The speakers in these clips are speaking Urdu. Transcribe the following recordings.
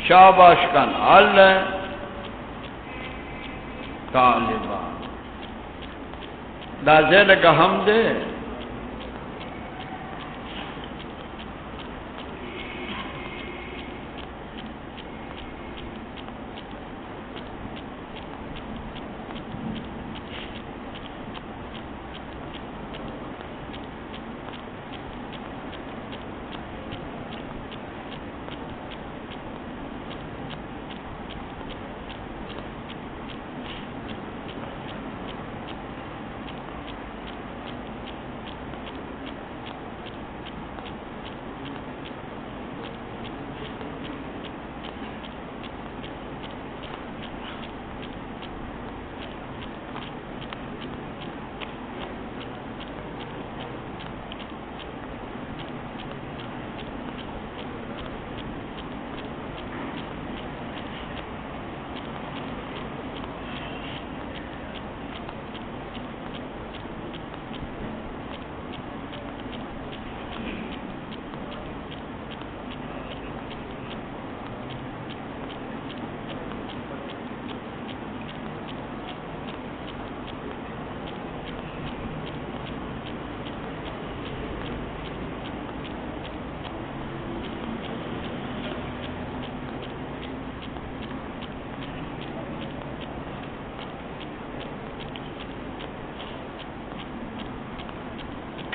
شاباش کن اللہ طالبان دا زیل کا ہم دے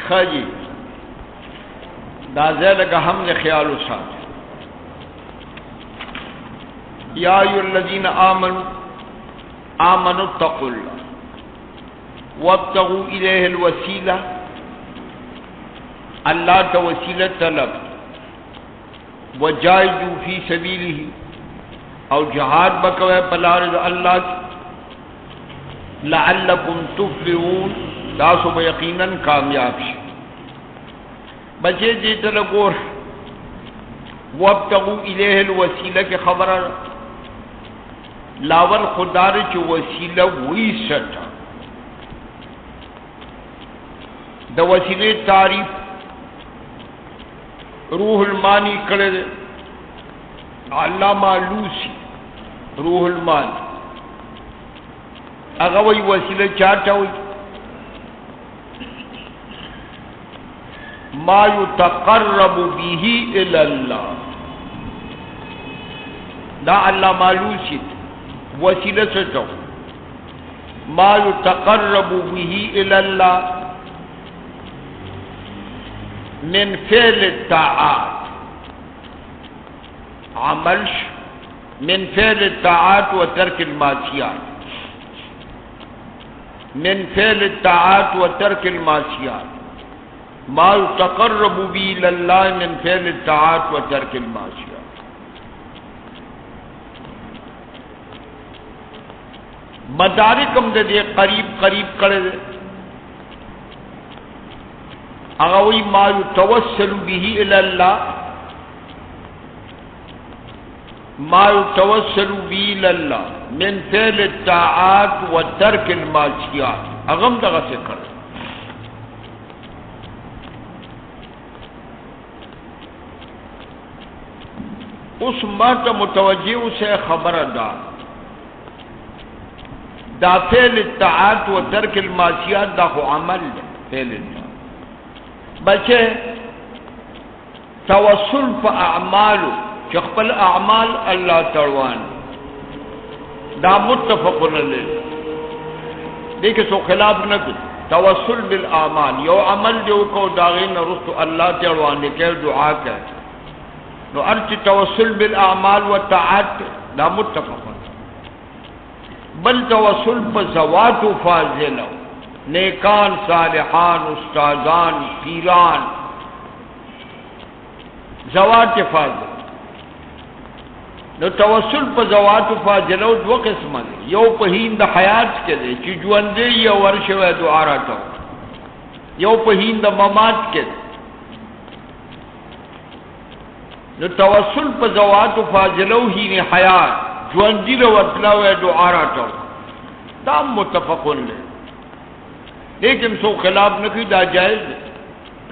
خاجی دا زیل کا ہم نے خیال ساتھ یا ایھا الذین آمنوا اتقوا اللہ وابتغوا الیہ الوسیلہ اللہ کا وسیلہ طلب وجاہدوا فی سبیلہ اور جہاد بکوے پلارد اللہ لعلکم تفلحون تاسو به یقیناً کامیاب شي بچے جیتا لگور وابتغوا الیہ الوسیلہ کے خبر لاول خدار چی وسیلہ وی سٹا دا وسیلے تعریف روح المانی کرے دے علامہ لوسی روح المانی اگوی وسیلہ چاہتا ہوئی ما یتقرب به الی اللہ دا اللہ معلوسی وسیلہ سے جو ما یتقرب به الی اللہ من فعل الطاعات عملش من فعل الطاعات و ترک المعصیات من فعل الطاعات و ترک المعصیات ما يتقرب به الى الله من فعل الطاعات وترك المعصيات مدارکم دے قریب کرے دے اغوی ما يتوسل به الى الله ما يتوسل به الى الله من فعل الطاعات وترك المعصيات اغم دغه سے کرے اس مرد متوجہ سے خبر دا فعل الطاعات و ترک المعصیات دا خو عمل دے فعل الطاعات بچے توسل پا اعمالو چخپل اعمال اللہ تروان دا متفقن لے دیکھے سو خلاف نہ کچھ توسل بالاعمال یو عمل جو کو داغین رسو اللہ تروان دے کہ دعا کہ نو ارچ توسل بالاعمال و طاعات دا متفقن بل توسل پر زوات و فاضل نیکان صالحان استادان پیران زوات فاضل نو توسل پر زوات و فاضل دو قسم دے یو پہین دا حیات کے دے چی جواندے یا ورش و دعا راتا یو پہین دا ممات کے دے نو توسل پا زوات و فاضلو ہی نے حیات جواندی رو ورطلاو ہے دعا راتا دا متفقن لے لیکن سو خلاف نکی دا جائز دے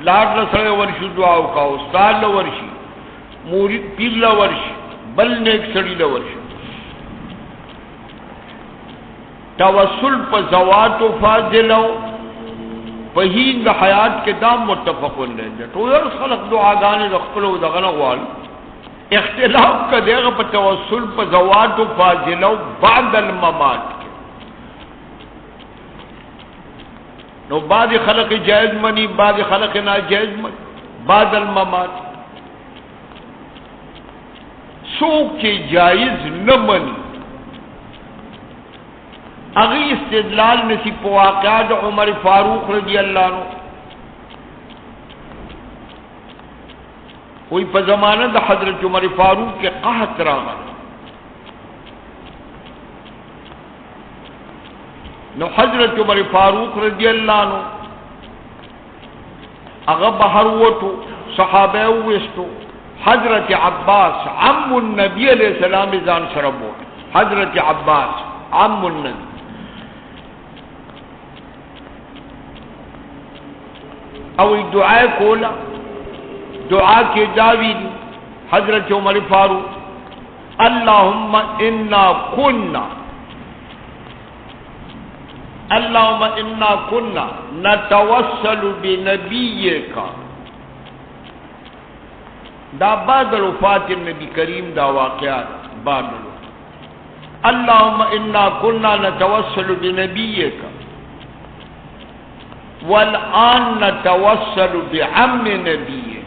لار لسر ورشی دعاو کا استاد لورشی مورید پیر لورشی بل نیک سړی له ورشه. توسل په ذوات و فاضلو په هین د حیات کې دا متفقون دی. ټول خلق دعاګانې د خپل او دغه نه غواړي. اختلاف کدیغه په توسل په ذوات و فاضلو بعد الممات کې. نو بعض خلق جائز منی، بعض خلق ناجائز منی بعد الممات. څوک چې جائز نه مني اغه استدلال نسی په واقعات عمر فاروق رضی الله عنه وی په زمانه د حضرت عمر فاروق کې قحط راغی. نو حضرت عمر فاروق رضی الله عنه هغه بهر وته، صحابه وستو. حضرت عباس عم النبی علیہ السلام ځان سره وو. حضرت عباس عم النبی او دعا کولا. دعا کې داوی حضرت عمر فاروق اللهم انا كنا نتوسل بنبيك. دا بعد وفات النبی کریم دا واقعات بعد. اللهم انا كنا نتوسل بنبيك والآن نتوسل بعم نبيك.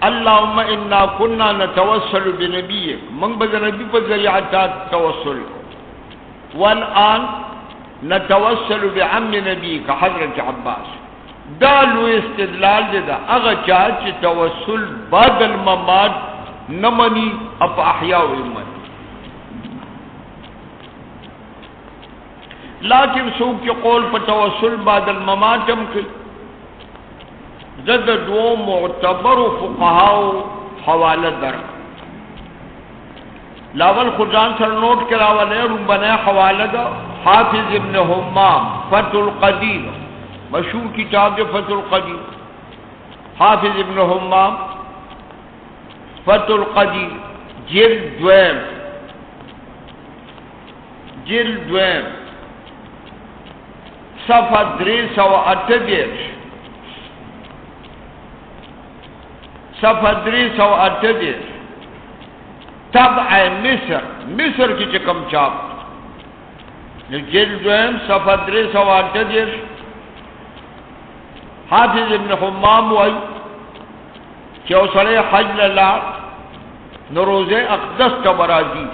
اللهم انا كنا نتوسل بنبيك، من بد نبی پر ذریعہ توسل. والآن نتوسل بعم نبيك حضرت عباس. دا لو استدلال دے دا اغا چاہ چی توسل بعد الممات نمانی اپ احیاء و امت. لیکن سوک کی قول پر توسل بعد الممات ہم کی زد دو معتبر و فقہاو حوالہ در. لاول خدان سر نوٹ کراولے رن بنا حوالہ دا حافظ ابن حمام فتح القدیر، مشہور کتاب جو فتح القدیر. حافظ ابن حمام فتح القدیر جلد دویم صفحہ 338 صفحہ 338 طبع مصر کی چکم چاپ. جلد دویم صفحہ 338 حافظ ابن حمام وائی کہ اوسرے حج للا نروز اقدس کا برازی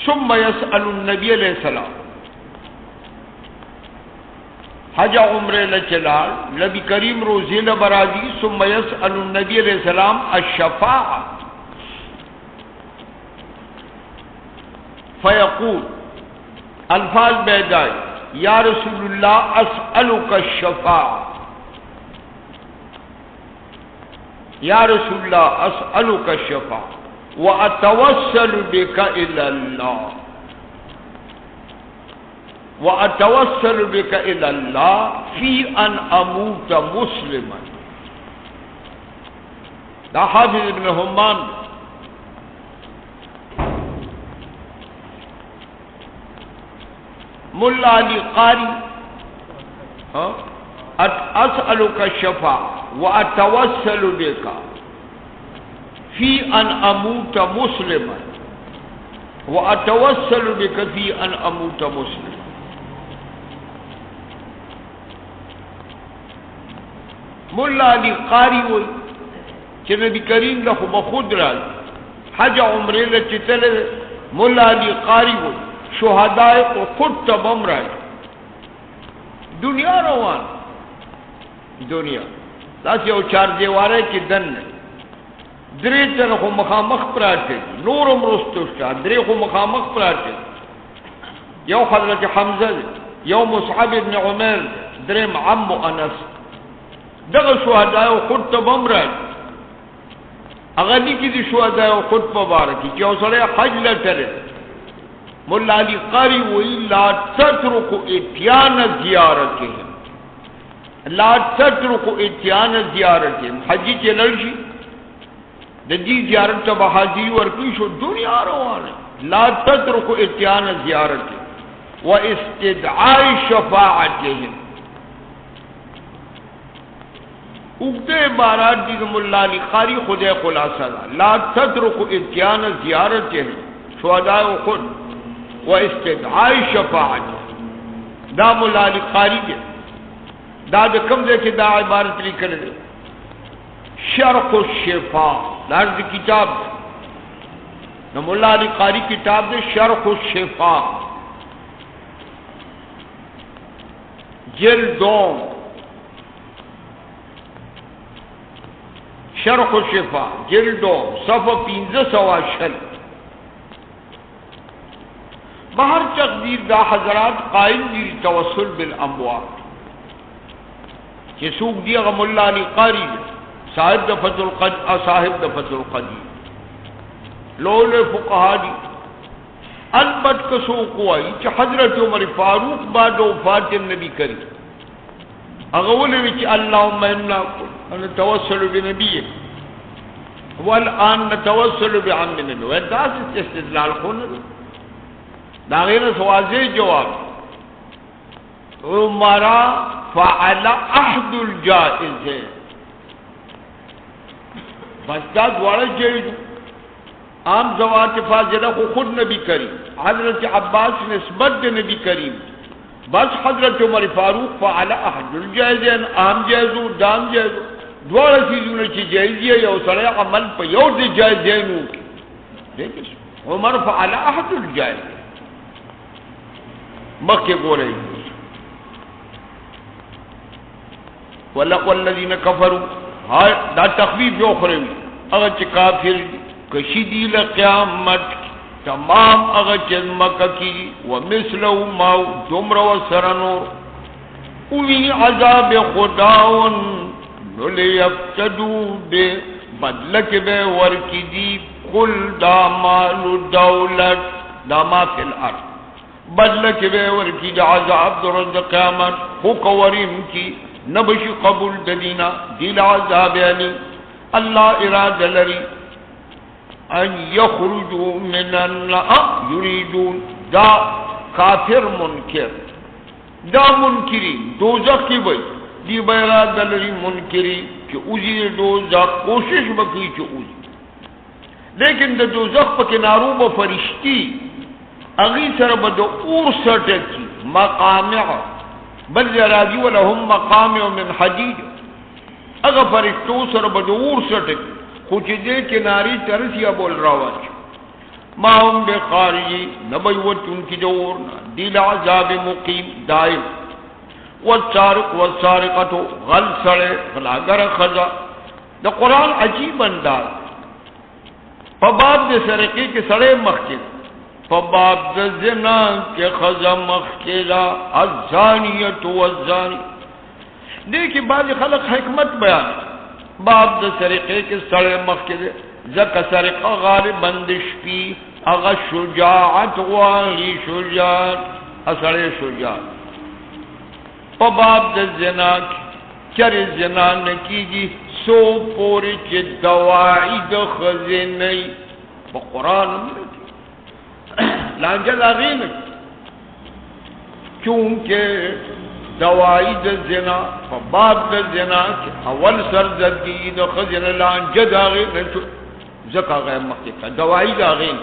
ثم يسأل النبی علیہ السلام. حج عمرے لچلال نبی کریم روزی لبرازی ثم يسأل النبی علیہ السلام الشفاعة فیقول الفاظ بیدائی یا رسول اللہ اسألک الشفاعة، یا رسول اللہ اسألک الشفاعة واتوسل بک الی اللہ واتوسل بک الی اللہ فی ان اموت مسلما. دا حافظ ابن حمان. ملا علی قاری اسألک الشفاعة واتوسل بک فی ان اموت مسلما واتوسل بک فی ان اموت مسلما. ملا علی قاری ہوئی کہ نبی کریم لخو بخود راج حج عمرے لچتل. ملا علی قاری ہوئی شہدائے کو خود تبم راج دنیا روان دنیا تاسی او چار دیوارے کی دن درے تن خو مخامخ پراتے نورم رستوشتا درے خو مخامخ پراتے. یو حضرت حمزہ یو مصعب ابن عمر درم عم انس. دغه شهداء خود تبم راج اغلی کی دی شهداء خود مبارکی کہ اوسرے حج لٹرے. مولا علی قاری وی لا تترک اتیان زیارتهم، لا تترک اتیان زیارتهم. حجی چلرشی دجی زیارت ته حاضری ورکی شو دنیا روانه لا تترك اتيان زیارت و استدعاء شفاعتهم اگتے عبارات دی مولا علی قاری خدای خلاصہ لا تترك اتيان زیارتهم شهداء خود و استدعاء شفاعتهم دا مولا علی قاری کے دا د کم دے کہ دا عبارت لکھ دے شرح الشفاء لارد کتاب نہ مولا علی قاری کتاب دے شرح الشفاء جلدوں شرح الشفاء جلدوں صفحہ 1500 بہر تقدیر دا حضرات قائل دی توسل بالاموات کہ سوق دیا غم اللہ علی قاری صاحب دفت القدیر صاحب دفت القدیر لول فقہا دی البت کسو قوائی چھ حضرت عمر فاروق بعد وفات النبی کریم اغول وچ اللہم انا نتوسل بنبیک والآن نتوسل بعم نبی ویداس استدلال خون داغین سوازی جواب عمرہ فعل احد الجائز ہے بس دا دوارا جائز عام زوات فاضلہ کو خود نبی کریم حضرت عباس نسبت نبی کریم بس حضرت عمر فاروق فعل احد الجائز ہے عام جائزو دام جائزو دوارا چیزوں نے چی جائزی ہے یو سرے عمل پہ یو دی جائز جائنو کی دیکھیں عمر فعل احد الجائز مکہ گو رہی والذین کفروا دا تخویف جو خروی اگر چی کافر کشیدی لقیامت تمام اگر چیز مکہ کی ومثلو ماو دمر و سرنور اوی عذاب خداون نلی افتدو بے بدلک بے ورکی دی قل دا مال دولت دا ما فی الارض بدلک بے ورکی دا عذاب درد قیامت خوکوریم کی نبشی قبول ددینا دیل عذاب علی اللہ اراد لری ان یخرجو من اللہ یریدون دا کافر منکر دا منکری دوزخ کی بھئی دی بیراد لری منکری کہ اوزی دوزخ کوشش بکی کہ اوزی لیکن دا دوزخ پا کنارو با فرشتی اغی سر با دا اور سٹکی مقامع بل راجی ولهم مقامع من حدید اگر فرشتو سر بدور سٹک خوچ دے کناری ترسیا بول رواج ما هم بخارجی نبیوت ان کی دورنا دیل عذاب مقیم دائم والسارق والسارقتو غل سڑے غلاگر خزا دا قرآن عجیب انداز فباب دے سرقی کے سڑے مخید فباب دا زنا کے خزا مخیلا الزانیت والزانی دیکھی بعض خلق حکمت بیان باب دا سرقے کے سڑے مخیلے زکا سرقہ غالب بندش پی اغا شجاعت والی شجاعت اثر شجاعت فباب دا زنا چر زنا نکیجی سو پوری چی دواعی دا خزینی با قرآن ملکی لانجل آغین چونکہ دوائی دا زنا فباب دا زنا اول سر زدگی دا خزن لانجل آغین زکا غیر مخیطا دوائی دا آغین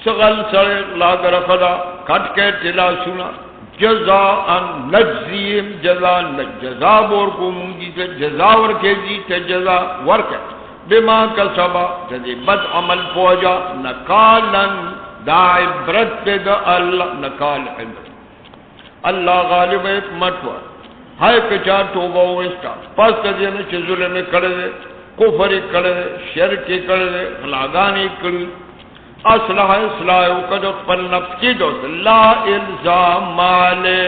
سغل سر لاغر خدا کٹ کے تلا سنا جزاء نجزیم جزا بورکو مونگی سے جزا ورکے جیتے جزا ورکے بما کسبا جدی بد عمل پوجا نکالن دا عبرت پہ دا اللہ نکال عبرت اللہ غالب حکمت ہوا ہائے کچا توبہ ہوئستا پس تجینا چھ ظلم کڑے دے کفر کڑے دے شرک کڑے دے خلاگانی کڑی اصلح اصلاح قد اقبل نفس کی دوست لا الزام مالے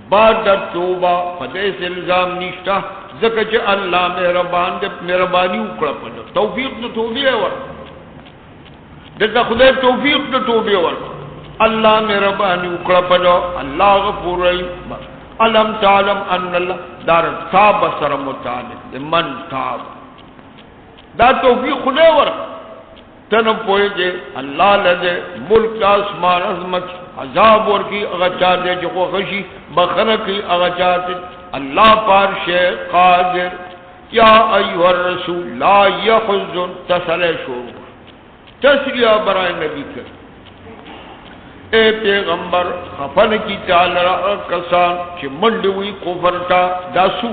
بعد توبہ فدیس الزام نشتا زکر چھ اللہ مہربان دے مہربانی اکڑا پڑا توفیق دے توبیہ ورد دیتا خدای توفیق دے توبیہ ورد اللہ مہربانی اکڑا پڑا اللہ غفور رحیم علم تعلم ان اللہ دار تاب سر متعلق من تاب دا توفیق خدای ورک تن پوئے جے اللہ لدے ملک آسمان عظمت عذاب ورکی اغا چاہتے جو خوشی بخنکی اغا چاہتے اللہ پارشے قادر یا ایوہ الرسول لا یحزن تسلے شروع تسلیہ برائے نبی کر اے پیغمبر خفن کی تعالی کسان چی منڈوی کفر تا دا سو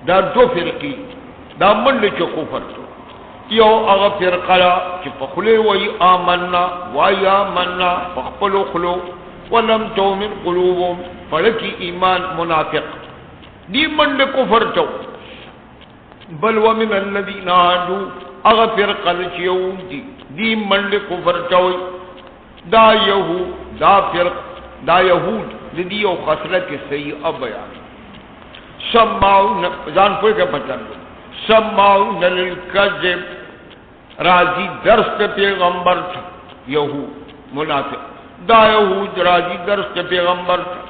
دا دو فرقی دا منڈ چی کفر تو یو اغا فرقلا چی پخلے وی آمنا وی آمنا پخپلو خلو ولم تومن قلوبهم پڑکی ایمان منافق دی منڈ کفر تو بل ومن الذین آدو اغا فرقل چی یون دی منڈ کفر توی دا یہود دا فرق دا یہود لدیو خسلت سیئہ بیان سماؤن زان پوئے کے پتن سماؤن للکذب راضی درست پیغمبر تھا یہود منافق دا یہود راضی درست پیغمبر تھا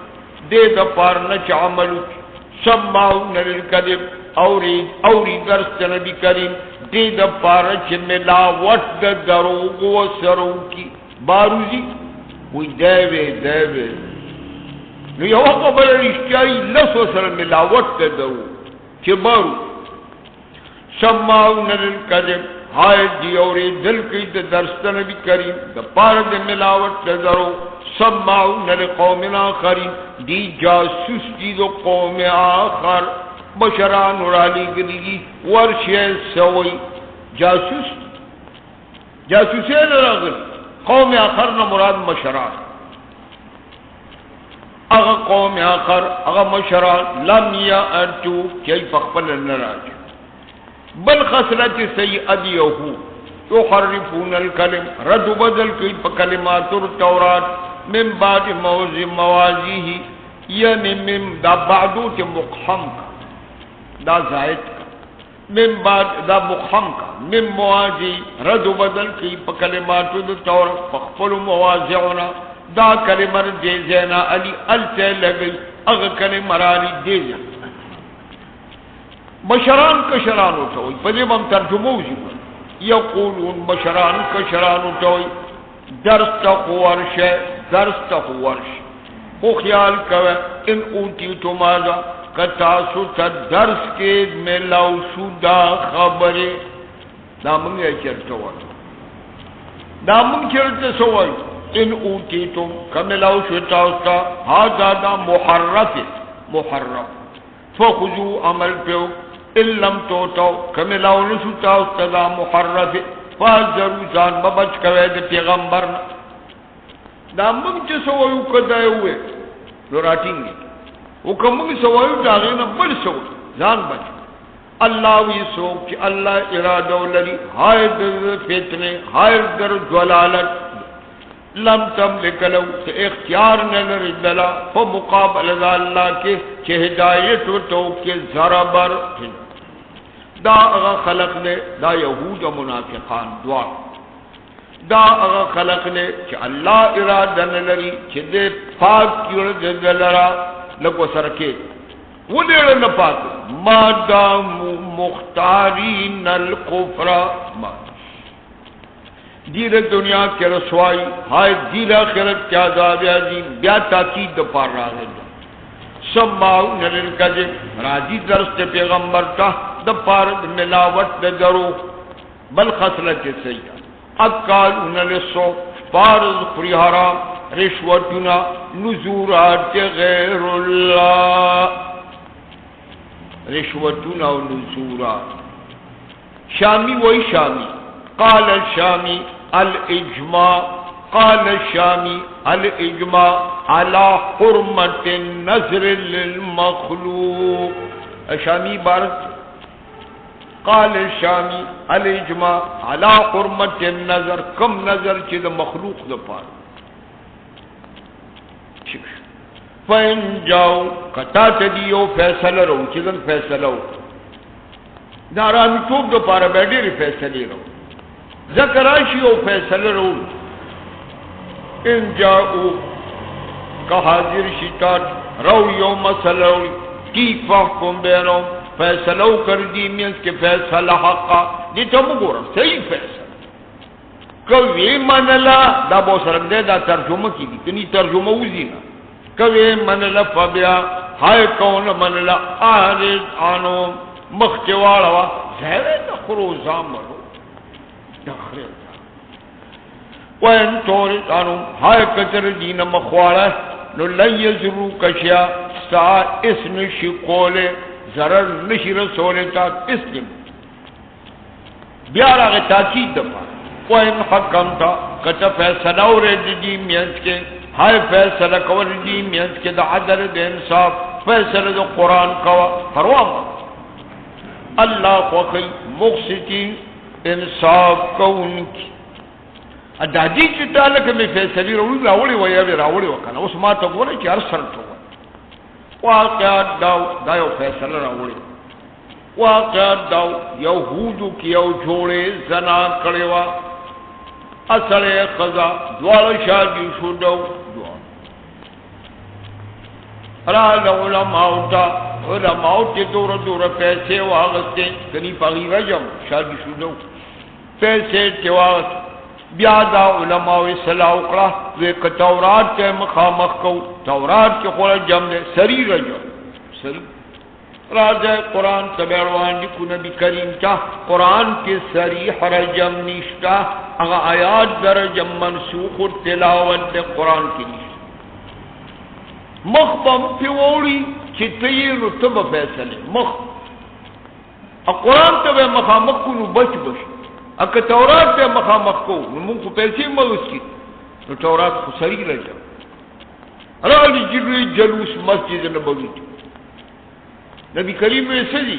دے دا پارنچ عمل سماؤن للکذب اوری درست نبی کریم دے دا پارنچ ملاوٹ دا دروغ و سروں کی باروزی وی دیوے نو یو قبل رشتیائی لسو سر ملاوٹ تے دو چی بارو سماؤن للکذب ہائے دیوری دل کی دے درست نبی کریم دا پارد ملاوٹ تے درو سماؤن لقوم آخرین دی جاسوس دی دو قوم آخر بشران رالی گلیگی ورشی سوئی جاسوسے لراغل قوم آخر نہ مراد مشران اغا قوم آخر اغا مشران لم یأتو کی فقبل نراج بل خسرت سیئد یہود یحرفون الکلم رد و بدل کی کلمات التورات من بعد موازیہ یعنی من دا بعدو تی مقحم کا دا زائد کا من بعد دا مقحم کا من موازی رد و بدل کی پا کلمات دور فخفل موازعنا دا کلمر دیزینا علی التے لگئی اغا کلمر علی دیزینا بشران کشران ہوتاوئی پدیم ہم ترجموزی یقولون بشران کشران ہوتاوئی درس تقوارش ہے درس تقوارش خو خیال کوئے ان اوٹی تو ماذا کتاسو تا درس کے ملاو شدا خبری دا منگ چرتا ہوئی دا منگ چرتا سوائی ان اوتیتم کملاو شدا استا ہادا دا محرف فخذو عمل پیو ان لم توتاو کملاو نسوتا استا دا محرف فازرو زان ببچ کوئے دا پیغمبرنا دا منگ چا سوائیو کدائے ہوئے لوراتین گی وکمنگ سوائیو داغینا بل سوئی زان بچ اللہ وی سوک چی اللہ ارادو لری ہائے در فتنے ہائے در جلالت لم تملک لو تے اختیار نگر دلا فمقابل دا اللہ کے چی ہدایت و توکی ضربر دا اغا خلق نے دا یہود و منافقان دعا دا اغا خلق نے چی اللہ ارادن لری چی دے پاک کیڑ دلرا لگو سرکے وہ دیڑ نپاک ما دامو مختارین القفر دیر دنیا کے رسوائی ہائے دیر آخرت کے عذاب عظیم بیا تاکید دپار رہا ہے سماؤن للکذب راضی درست پیغمبر تا دپار ملاوٹ درو بل خسلت سیدہ اکالون لسو پارز خری حرام رشوتنا نزورات غیر اللہ رشوتنا و نزورات شامی وہی شامی قال الشامی الاجماع قال الشامی الاجماع على حرمت النظر للمخلوق شامی عبارت قال الشامی الاجماع على حرمت النظر کم نظر چیز مخلوق دا پار فین جاؤ کتا تدیو فیصلہ رو چیزن فیصلہ رو نارامی توب دا پارا بیٹی ری فیصلی رو ذکراشی او فیصلہ رو ان جاؤ کہ حاضر شیطان رو یو مسئلہ رو تیک فحکم بینوں فیصلہ کر دی مینس کے فیصلہ حقا دی تو مگورا صحیح فیصلہ کوئی منلا دا بو سرک دے دا ترجمہ کی دی کنی ترجمہ وزی نا کوئی منلا فبیا ہائے کون منلا آرد آنو مخچوارا زہرے دا خروزان مرو دخرے دا وین تورد آنو ہائے کتر دین مخوارا نو لن یزرو کشیا سا اس نشی قولے ضرر نشی رسولے تا اسلم بیارا غی تاکید دفع وین حکم تا کتا فیصلہ ورد دی مینس کے ہائے فیصلہ کور دی مینس کے دا عدل دا انصاف فیصلہ دا قرآن کوا پروام اللہ خوخی مقصدی انصاف کون کی ادادی چتا لکه می فیصلی راولی و یا راولی وکنه اوس ما ته ګوره چې هر سر ته واقعات دا یو فیصله راولی واقعات دا یهودو کې یو جوړې زنا کړې وا اصله قضا دوال شادي شو دو را علماء دا علماء ته دور پیسې واغسته کني پغی رجم شادي شو دو پیسې ته واغسته بیا دا علماء صلاح اقرا ویک تورات کے مخامخ کو تورات کے خورا جم دے سری رجو سری راجہ قرآن تبیروان لکو نبی کریم چاہ قرآن کے سریح رجم نشتا اگا آیات در جم منسوخ تلاوت دے قرآن کی نشتا مخبم پیوڑی چتی رتب فیصلے مخ قرآن تبیر مخامخ کو نو بچ اکا تورات پہ مخامخ کو نمون کو پیسے موز کی تو تورات کو سری رجا رالی جلوی جلوس مسجد نبوی کی نبی کریم میں سجی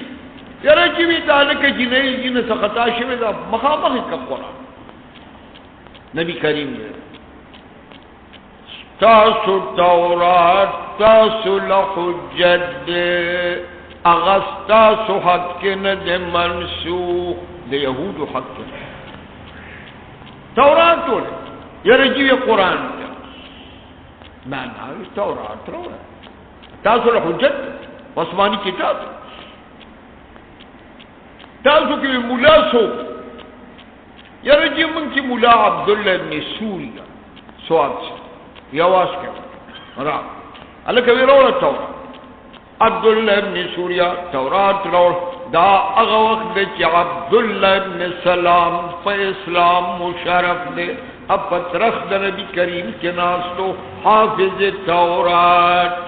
یارا جیوی تعلق جنہی جنہ سخطا شوی دا مخامخ کا قرآن نبی کریم میں تاسو تورات تاسو لحجد اغسطاسو حق کے ند منسوخ دے یہود و حق کے تورات تو لے یا رجیو قرآن دے میں ناوی تورات رو ہے تاسو لحجت عثمانی کتاب تاسو کی مولا سو یا رجیو من کی مولا عبداللہ ابن سوریا سواد سے یواز کے را اللہ کبھی رو رہا تورات عبداللہ ابن سوریا تورات رو دا اغا وقت دے چی عبداللہ ابن سلام فا اسلام مشرف دے اب پترخ دا نبی کریم کے ناستو حافظ تورات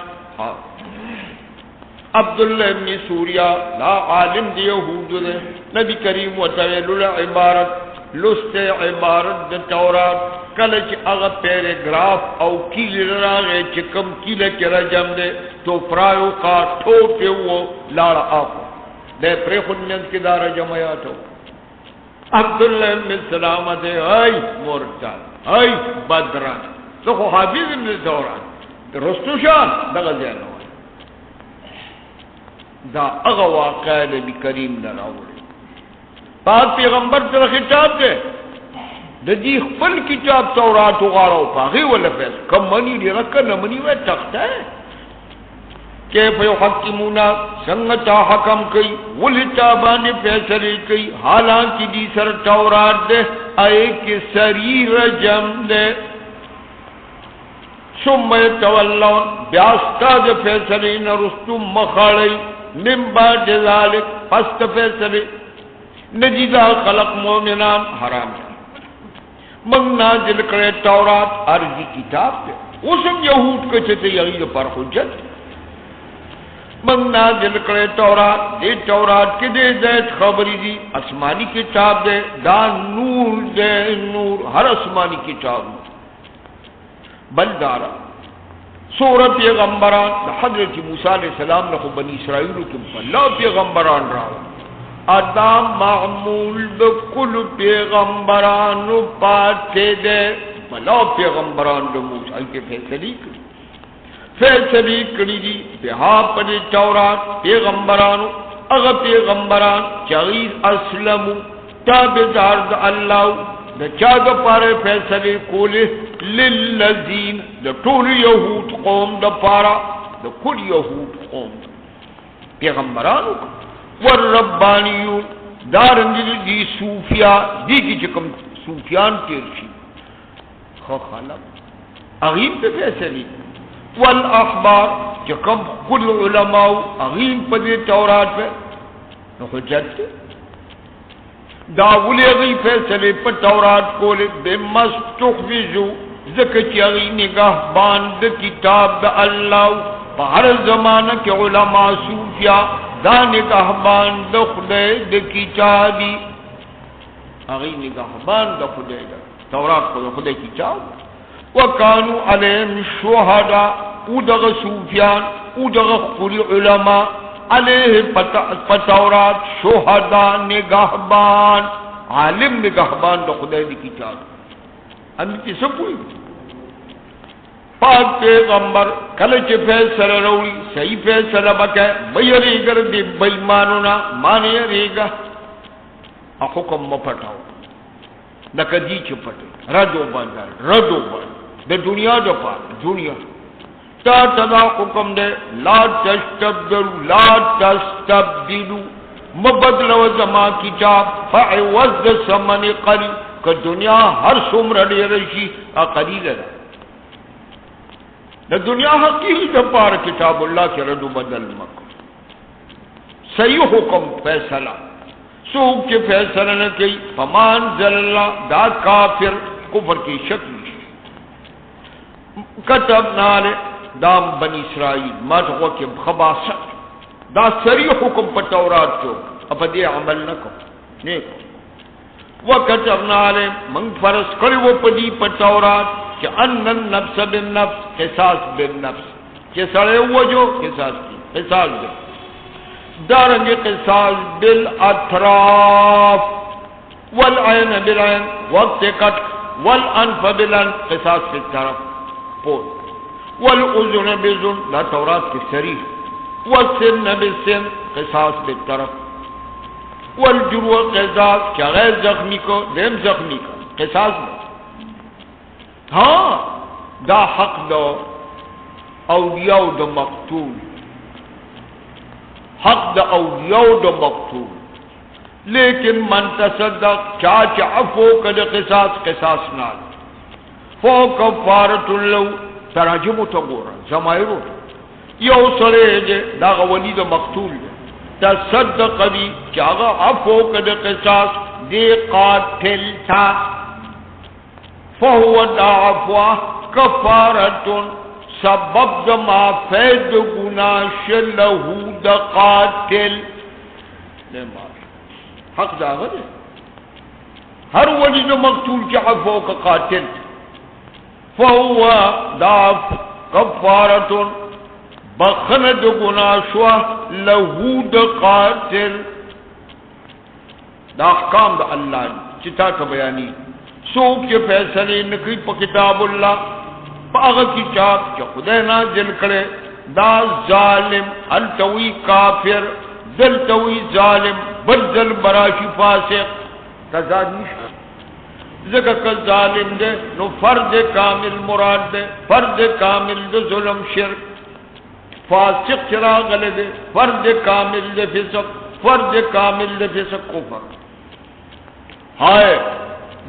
عبداللہ ابن سوریا لا عالم دے یہود دے نبی کریم و طویل عبارت لست عبارت دے تورات کلچ اغا پیراگراف او کیل راغے چکم کیل کے رجم دے تو فرائیو کا ٹھوٹے وہ لار آپا دے پری خود نیند کی دارا جمعیاتو عبداللہ ابن سلامہ دے ای مرتد ای بدران تو خو حافظ ابن دوران رستو شان دا غزیان ہوئی دا اغا واقع نبی کریم نراوڑی پاک پیغمبر تر خطاب دے دا دی خپل کتاب تورات غارو پاگی والا فیس کم منی دی رکا نمنی وی تخت ہے کیف یحکمونا سنگتا حکم کئی ولتابان فیصلے کئی حالانکہ دی سر تورات دے آئے کہ سری رجم دے ثم یتولون بیاستا دے فیصلے نرستو مخاڑی من بعد ذالک پست فیصلے نجیدہ خلق مومنان حرام ہے من نازل کرے تورات عرضی کتاب دے اسم یہود کچھتے یغیر پر حجت من نازل کرے تورات دے تورات کے دے زید خبری دی اسمانی کتاب دے دا نور دے نور ہر اسمانی کتاب بلدارا سورہ پیغمبران حضرت موسیٰ علیہ السلام نے بنی اسرائیل کے اللہ پیغمبران راو ادا معمول بکل پیغمبران پاتے دے بلا پیغمبران دے موسیٰ کے فیصلی کری فیصلی کری دی بہا پدی تورات پیغمبرانو اغا پیغمبران چغیر اسلمو تابدار دا اللہ دا چاگا پارے فیصلی کولے للذین دا طول یہود قوم دا پارا دا کل یہود قوم دا پیغمبرانو والربانیون دارنگی دی صوفیاء دی کی چکم صوفیان تیر شی خلق اغیم پہ فیصلی والاحبار چکم کل علماء اغیم پہ دی تورات پہ نو حجت تے داولی اغی فیصلے پہ تورات کولے بے مستخفزو زکچی اغی نگاہ باند کتاب دا اللہ پہ ہر زمانہ کے علماء صوفیاء دا نگاہ باند خدے دا کتابی اغی نگاہ باند خدے دا تورات کو خدے کتاب وکانو علیہم شہداء او دغ صوفیان او دغ خلی علماء علیہ پتورات شہداء نگہبان عالم نگہبان دا خدای دی کتاب ہم کی سب ہوئی پاک پیغمبر کلچ فیصلہ روڑی صحیح فیصلہ بکے بیری گردی بیمانونا مانی ریگا حکم مپٹاو لکہ دی چپٹے ردو بند دا دنیا دا پار دنیا تا تدا حکم دے لا تستبدلو مبدلو زمان کتاب فعوض سمن قلی کہ دنیا ہر سمر دے رشی قلیل ہے دا دنیا حقیقی دا پار کتاب اللہ کے ردو بدل مکو صحیح حکم فیصلہ سوک کے فیصلہ نہ کی فمان ذل اللہ دا کافر کفر کی شکل کتبنا لے دام بنی اسرائیل ماتقو کے خباست دا سری حکم پر تورات چو اپا دے عمل نکو نیکو وکتبنا لے منگ فرس کریو پدی پر تورات کہ ان النفس بالنفس قصاص بالنفس کہ سڑے ہوا جو قصاص کی قصاص دے دارنگ قصاص بالاطراف والعین بالعین وقت کٹ والانف بالانف قصاص کی طرف پول والأذن بذن لا تورات کی سریح والسن بالسن قصاص بالطرف والجروح قصاص کیا غیر زخمی کو دیم زخمی کو قصاص میں ہاں دا حق دو اولیاء دا مقتول حق دا اولیاء دا مقتول لیکن من تصدق چاچ عفو کد قصاص نال فوق کفارت لو تراجمو تا گورا زمائرو یو سرے جے داغا ولی دا مقتول دے تصدق دی چاگا عفو کد قصاص دے قاتل تھا فہو دا عفو کفارتن سبب دا ما فید گناش لہو دا قاتل حق دا غد ہر ولی دا مقتول کی عفو کا قاتل فہو دا کفارتن بخند گناشوہ لہو دا قاتل دا احکام دا اللہ چتا کا بیانی سوک کے فیصلے نکی پا کتاب اللہ پا اغا کتاب چا خدای نازل کرے دا ظالم انتوی کافر دلتوی ظالم بدل براشی فاسق تزاد نشا ذکر کا ظالم دے نو فرد کامل مراد دے فرد کامل دے ظلم شرک فاسق چراغ لے دے فرد کامل دے فسق فرد کامل دے فسق کفر ہائے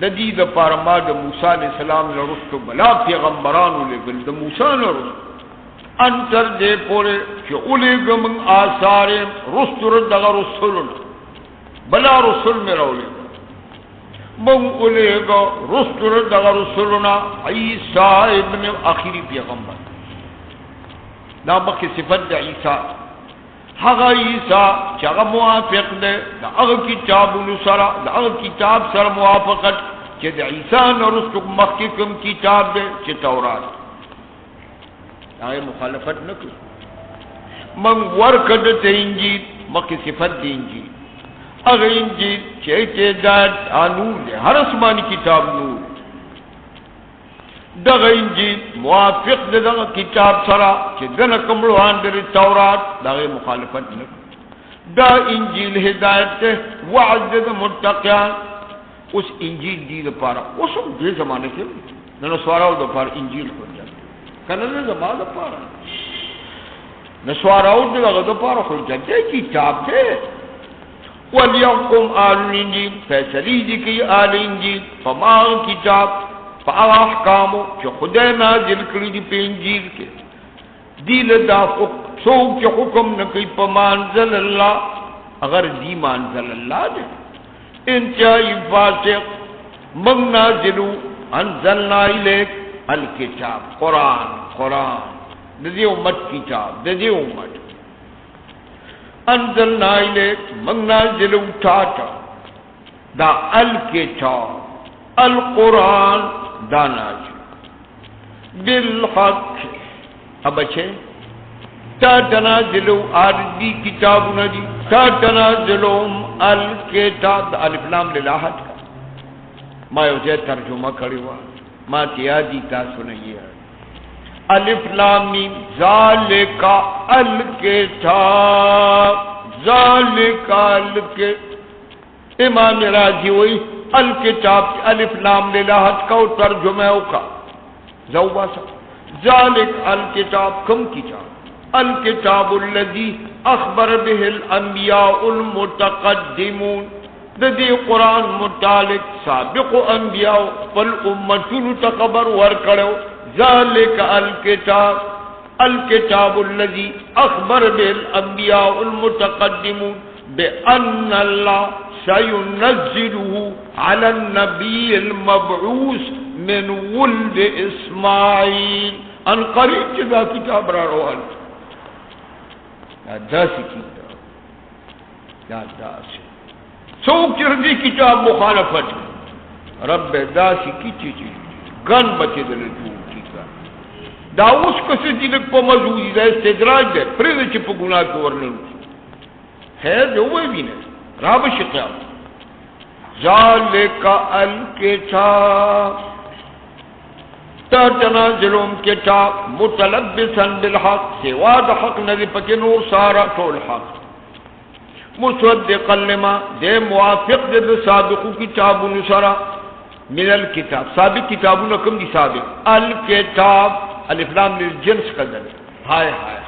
ددید پارما دا موسیٰ علیہ السلام لرستو بلا پیغمبرانو لے گل دا موسیٰ لرستو انتر دے پورے چی اولی گمن آثارے رستو ردغا رسولنا بلا رسول میں رولے من اولی گا رستو ردغا رسولنا عیسیٰ ابن آخری پیغمبر دا مکی صفت دا عیسیٰ حقا عیسیٰ چاگا موافق دے دا اغا کتاب نسرا دا اغا کتاب سر موافقت چی دا عیسیٰ نرستک مخکم کتاب دے چی تورات آئے مخالفت نکل من ورکد تا انجیل مکی صفت دی انجیل اغا انجیل چی تعداد نور دے ہر اسمانی کتاب نور دغه انجیل موافق دغه کتاب سره چې دنه کوملوان د تورات دغه مخالفت نه دا انجیل هدایت ته وعد د متقین اوس انجیل دی لپاره اوس د زمانه کې نو سوارو د لپاره انجیل کوي کنه د زمانه لپاره نو سوارو دغه د لپاره خو جته کتاب ته وَلْيَحْكُمْ آلُ الْإِنْجِيلِ فیصلی دی کی آل انجیل فما کتاب فا احکامو چو خدای نازل کری دی پہ انجیل کے دیل دا سوک چو حکم نکی پا منزل اللہ اگر دی منزل اللہ دے انتہائی فاسق من نازلو انزلنا الیک الکتاب قرآن دی امت کتاب دی امت انزلنا الیک من نازلو تاتا دا الکتاب القرآن دا نازل بالحق اب اچھے تا تنازلو آردی کتاب ندی تا تنازلوم الکتاب دا الف لام للاحت کا ما یوزے ترجمہ کری ہوا ما تیادی تا سنئی ہے الف لام میم ذالکا الکتاب ذالکا الکتاب امام راضی ہوئی الکتاب الف لام للاحت کا ترجمہ کا زوبا سا ذالک الکتاب کم کتاب الکتاب الذی اخبر به الانبیاء المتقدمون دی قرآن متعلق سابق انبیاء والامتون تخبر ورکڑو ذالک الکتاب الذی اخبر به الانبیاء المتقدمون بأن اللہ سينزله على النبي المبعوث من ولد اسماعیل ان قریب جدا کتاب را روان داسی کتاب داسی سوک چردی کتاب مخالفت رب داسی کی چیزی گن بچے دل جور کی کار داوس کسی دلک پا مزوجی دا استدراج دے پرید چپ گناہ کو ورنن خیر جو وہ بھی نہیں رابش قیام ذالک الکتاب تنازلهم کتاب متلبسا بالحق سواد حق ندی پکی نور سارا طول حق مصدقا لما دے موافق دے سابقو کتابو نسارا من الکتاب سابق کتابو نکم دی سابق الکتاب الف لام للجنس قدر ہائے ہائے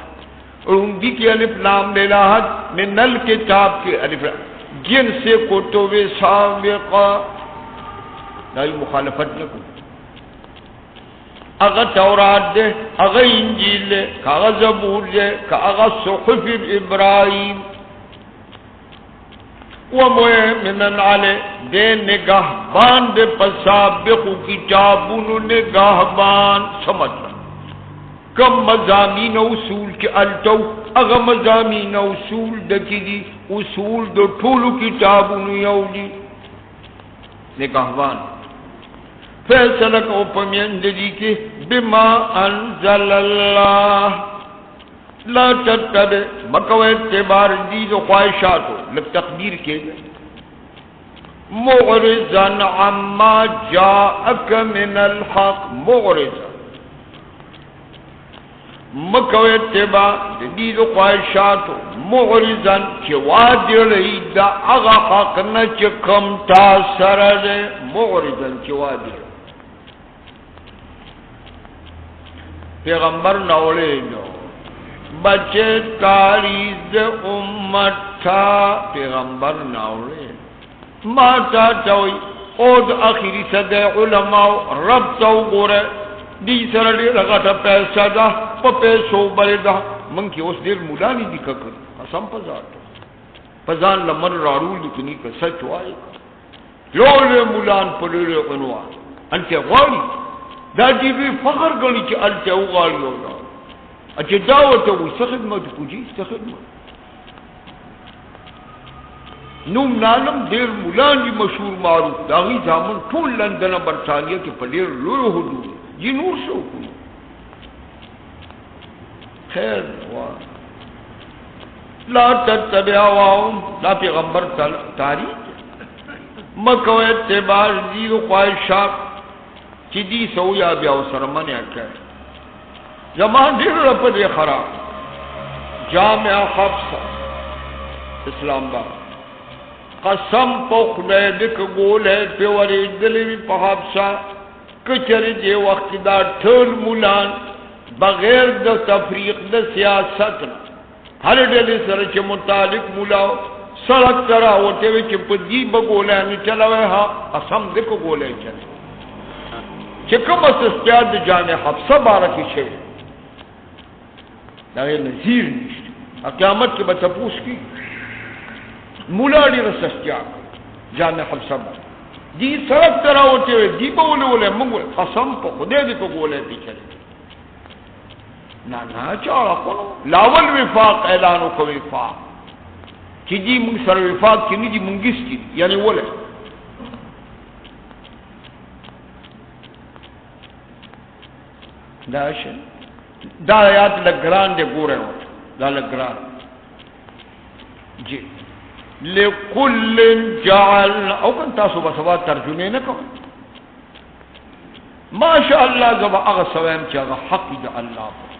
اور ان کی الف لام للاحت من الکتاب کی الف لام جنس کتب سابقہ دائی مخالفت نکو اغا تورات دے اغا انجیل دے اغا زبور دے اغا صحف ابراہیم ومؤمنن علی دے نگاہ بان دے پسابق کتابون نگاہ بان سمجھنا کم مضامین اصول کے الٹو اغا مضامین اصول دکی دی اصول دو ٹھولو کتابون یولی نگاہ بان فیصلہ کو پمین دی کہ بما انزل اللہ لا تتبع مکو اعتبار دید و خواہشاتو لگ تقدیر کے گئے معرضا عما جاءک من الحق معرضا مکو اعتبار دید و خواہشاتو معرضا چواد رئی دا اغا حق نچکم تاثر دے معرضا چواد رئی پیغمبر نولے نو بچے تاریز امت تھا پیغمبر نولے ماتا چوئی اود اخیری صدی علماء رب تو گورے دی سرڑی رغتا پیسہ دا پا پیسو بلے دا من کی اس دیر مولانی دی ککر قسم پزارتا پزان لمن رارول دکنی کا سچ وائی لولے مولان پلے عنوان انتے غالی دا جیبی فخر گنی چی التے اغالی ہوگا اچھے دعوت ہوئی سخدمت پوچھی سخدمت نوم نالم دیر مولان جی مشہور معروف داغی زامن طول لندن برطانیہ کے پلیر لوی حدود جی نور سے حکم خیر لا تتبع واؤں لا پیغمبر تاریخ مکو اتبار دید و خواہشات چی دی سویا بیاو سرمانی اکر زمان دیر رپا دے خراب جامع حفظہ اسلام بار قسم پوخ دے دک گول ہے پیوری دلیوی پا حفظہ کچری دے وقت دا ٹھل مولان بغیر دا تفریق دا سیاست ہر دلی سرچ متعلق مولاو سڑک چرا ہوتے ہوئے چپ دی بگولے نہیں چلا ہوئے ہاں قسم دے کو گولے چلے چکم اسستیاد جامع حفصہ بارکی چھے داغے نظیر نشتے قیامت کے بتپوس کی مولاڑی رسستیاد جامع حفصہ بارکی دی سڑک چرا ہوتے ہوئے دی بگولے منگولے قسم پا خودے دی کو گولے بھی چلے نا چاڑا کنو لاول وفاق اعلانو کو وفاق چی جی منگ سر وفاق چی جی منگیس کی یعنی وولے دا آیات لگران دے گو رہے ہوتا دا لگران جی لِكُلٍ جَعَلْنَا او کن تاسو بسوا ترجمے نکو ماشاءاللہ زبا اغسویم چی اغا حقی دا اللہ پر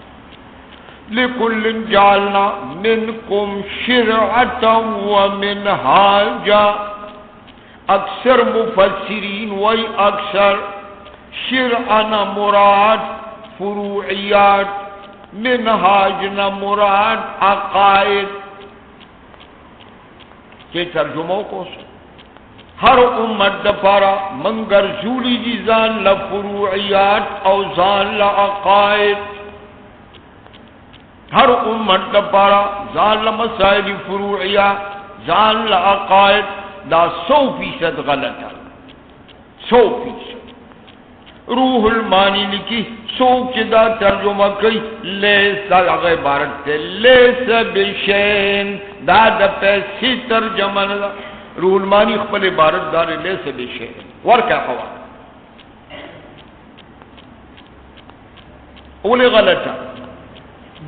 لِكُلٍ جَعَلْنَا مِنْكُمْ شِرْعَةً وَمِنْهَاجًا اکثر مفسرین وی اکثر شرعنا مراد فروعیات منہاجنا مراد عقائد کہ ترجموں کو سو ہر امت دپارا منگر زولی جی زان لفروعیات او زان لعقائد ہر امت دپارا زان لمسائل فروعیات زان لعقائد دا 100% غلط ہے 100%. روح المانی لکی سوک دا ترجمہ کئی لیسا عبارت تے لیسا بشین دا دا پیسی ترجمہ دا روح المانی خپل عبارت دار لیسا بشین ورکا خواه اولی غلطا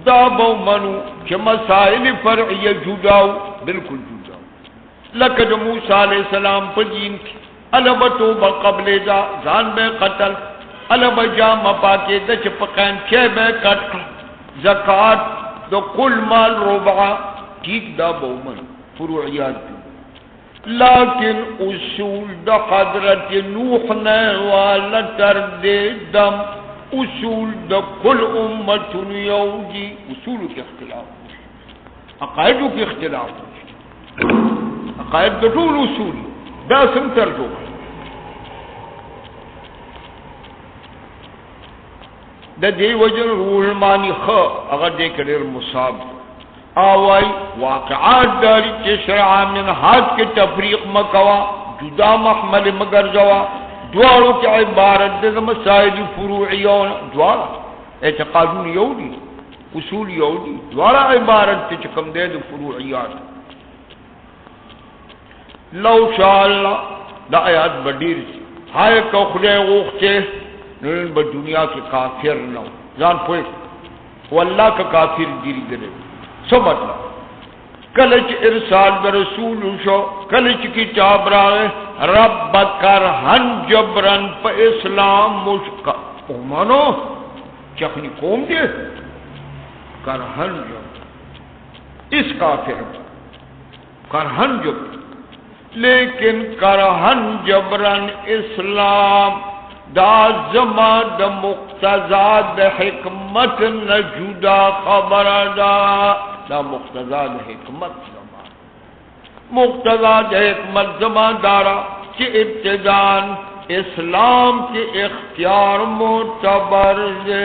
دا بو منو چه مسائل فرعی جداو بالکل جداو لکد موسیٰ علیہ السلام پر جین کی علبتو بقبل دا زان بے قتل علب جام پاکے دا چپقین چھے بے کٹ زکاة دا کل مال ربعا ٹھیک دا بومن فروعیات دی لیکن اصول دا حضرت نوح نے والا تردے دم اصول دا کل امتن یوجی اصولو کی اختلاف عقائدو کی اختلاف عقائد دا طول اصول دا سمتر جو دا دی وجن روح المانی خواہ اگر دے کریر مصاب آوائی واقعات داری چے شرعہ من حاد کے تفریق مکوا جدا محمل مگر جوا دوارو کی عبارت دے مسائل فروعیون دوارا اعتقادون یودی اصول یودی دوارا عبارت تے چکم دے دے فروعیات لو شاء اللہ دا آیات بدیر سی ہائے کو خدے غوختے نرین با دنیا کے کافر نو جان پوئے واللہ کا کافر گیری گرے سو مطلب کلچ ارسال برسول شو کلچ کتاب راہ رب کرہن جبرن پا اسلام مشکا اومانو چخنی قوم دے کرہن جبرن اس کافر کرہن جبرن لیکن کرہن جبرن اسلام دا زما دا مقتضا دا حکمت نجودا خبر دا مقتضا دا حکمت زما مقتضا دا حکمت زما دارا کہ ابتدان اسلام کے اختیار معتبر دے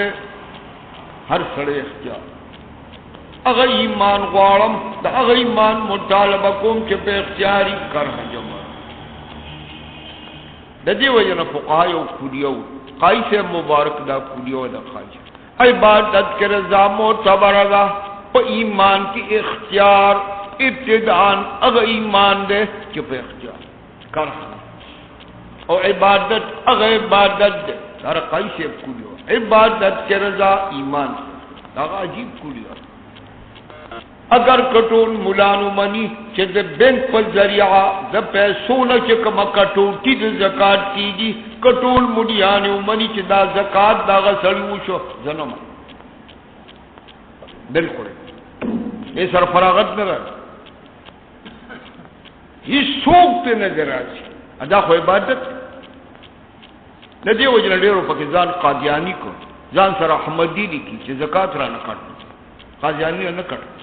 ہر سڑے اختیار اگر ایمان غوارم دا اگر ایمان مطالبہ کم کے بے اختیاری کرہ جمع دا دی وجہ فقہایو کلیو قائس مبارک دا کلیو دا خواجہ عبادت کے رضا معتبر دا پا ایمان کی اختیار ابتدان اگر ایمان دے چپ اختیار کرہ اور عبادت اگر عبادت دے دارا قائس کلیو عبادت کے رضا ایمان دا عجیب کلیو اگر کٹون ملانو منی چھ دے بینک پر ذریعہ دے پیسونا چھ کما کٹوٹی دے زکاة کی جی کٹول ملیانو منی چھ دا زکاة دا غسلیو شو زنم بالکل یہ سرفراغت میں رہا یہ سوک تے نظر آجی ادا خو عبادت ندی وجن دیرو پاکستان قادیانی کو جان سر احمدی لکی چھ زکاة را نکٹ قادیانی را نکٹ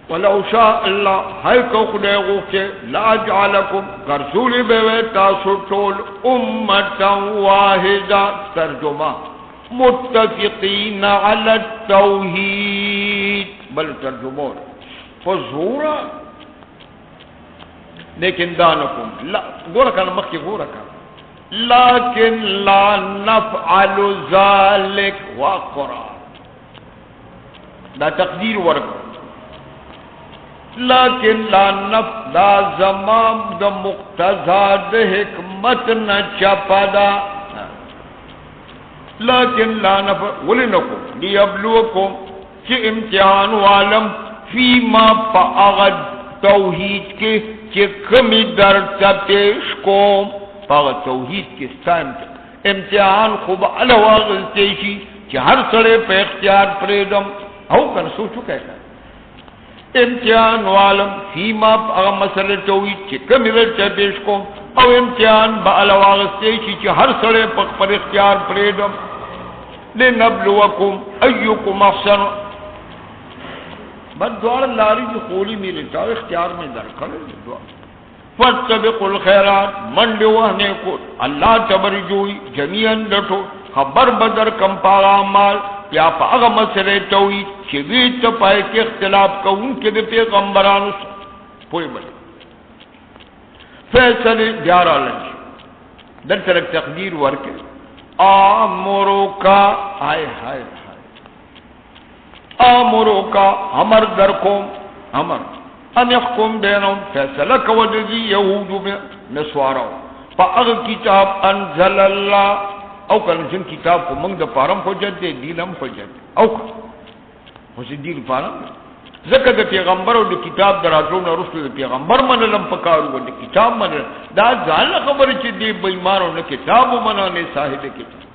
ولو شاء الله هاي کو خدای غوښته لا جعلکم رسول به تاسو ټول امه واحده ترجمه متفقین علی التوحید بل ترجمه فزورا لیکن دانکم لا گورا کنا مخی گورا کنا لیکن لا نفعل ذالک وقرآن دا تقدیر ورک لیکن لا نفع دا زمام دا مقتضا دا حکمت نچپا دا لیکن لا نفع ولنکم لیبلوکم چی امتحان والم فیما پا اغد توحید کے چی کمی در تپیش کوم پا اغد توحید کے امتحان خوب علو آغلتیشی چی ہر سڑے پہ اختیار پریدم او کن سوچو کہتا امتحان والم فیما پا اغد مسئلہ توحید چی کمی در تپیش کوم او امتحان با علو آغلتیشی چی ہر سڑے پر اختیار پریدم لنبلوکم ایوکم احسن بس دوار لاری جو خولی میرے چاو اختیار میں درکھل دعا فَاتَّبِقُوا الْخَيْرَاتِ منڈ وحنے کو اللہ تبری جوئی جمیعاً ڈٹو خبر بدر کم پاغا مال یا پا اغا مسئلہ توحید چویت پائے کے اختلاف کا ان کے دے پیغمبرانو سے پوئی بلے فیصل دیارہ لنچ در سرک تقدیر ورکے آمرو کا آئے ہائے آمرو کا امر در کوم امر ان احکم بینهم فیصلہ کودی یہود میں نسوارو پا اغ کتاب انزل اللہ او کنجن کتاب کو منگ دا پارم حجت دے دیلم حجت او کن دیل پارم ذکر دا پیغمبر و دا کتاب در آترون رسل دا پیغمبر من لم پکارو و دا کتاب من دا زال خبر چی دی بیمارو نا کتاب و منانے صاحب کتاب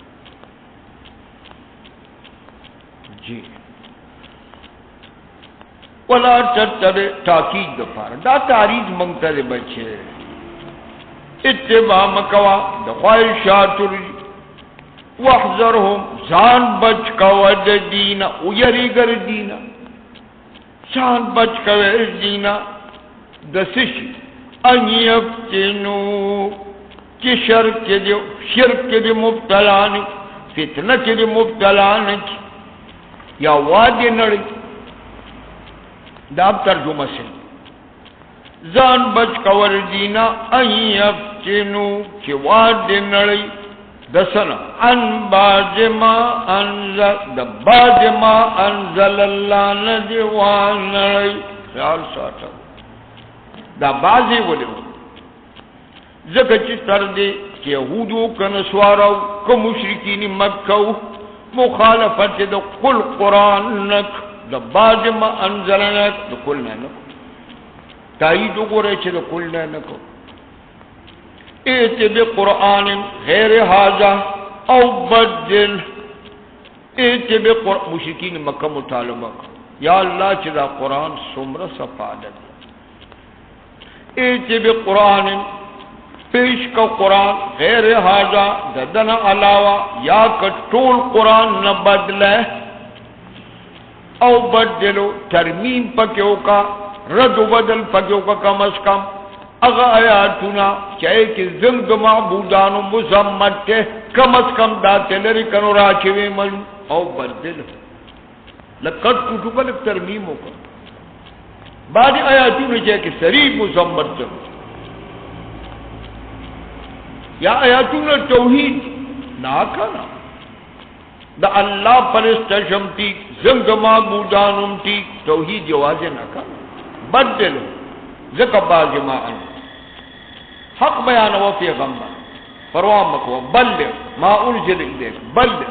جی ولا تتبع تاکید دفار دا تاریز منگتا دے بچے اتباع مکوا دا خواہشات وحذرهم زان بچ کوا دا دینا ویری گر دینا زان بچ کوا دینا دا سشی ان یفتنو کی شرک دے مبتلانی فتنہ کے دے مبتلانی یا وادی نڑی داب ترجمہ سے زان بچ کور دینا ان یفتنو چی واد نڑی دسنا ان باز ما انزل دباز ما انزل اللہ ندیوان نڑی خیال ساتا دا بازی ولی ذکر چی تردی کہ یہودو کنسوارو کمشرکین مکہو مخالفت دا قل قرآن نک دا باز ما انزلنک دا قلنا نکو تاییدو گو رہے چھے دا قلنا نکو ایت بقرآن غیر حاضر او بدل ایت بقرآن مشرکین مکہ مطالبہ یا اللہ چھے دا قرآن سمر سفادت ایت بقرآن پیش کا قرآن غیر حاضر ددنا علاوہ یا کٹول قرآن نہ بدلے او بدلو ترمیم پکیو کا رد و بدل پکیو کا کم از کم اگا آیاتنا چاہے کہ زنگ معبودانو مزمت کے کم از کم داتے لری کنو راچوے من او بدلو لکت کٹو کا لک ترمیم ہو کر بعد آیاتنا چاہے کہ سریع مزمت جب یا آیاتنا توحید ناکانا دا اللہ پرستشم ٹیک زنگ معبودانم ٹیک توحید جوازے ناکانا بدلو ذکر باز ما ان حق بیان و پیغمبر پرواہ مکو بلغ ما انزل الیک بلغ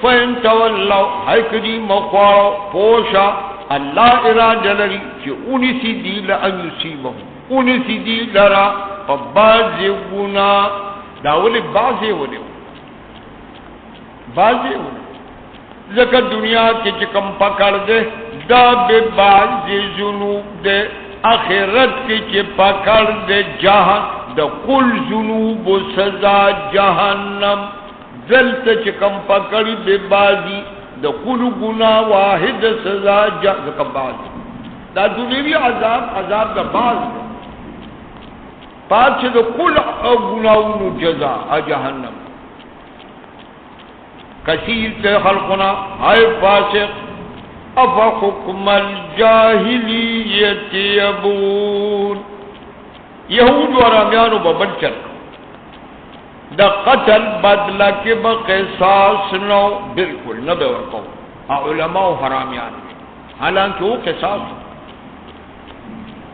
فین تولو حیکدی مقوارو پوشا اللہ ارادہ لری چی انیسی دیل ان یسیبہم انیسی دیل لرا بازی گنا داولی بازی ولی بازی ولی ذکر دنیا کی چکم پکڑ دے دا بے بازی جنوب دے آخرت کی چی پکڑ دے جہان دا کل جنوب و سزا جہنم دلت چکم پکڑ بے بازی دا کل گنا واحد سزا جہنم بازی دا دنیوی عذاب دا باز دا پاد سے دا کل گناہون جزا جہنم کثیر تے خلقنا آئے فاسق افحکم الجاہلیت یبون یہود و رامیانو ببن چل دا قتل بدلہ کے بقصاص نو بالکل نبے ورکو علماء و حرامیان حالانکہ وہ قصاص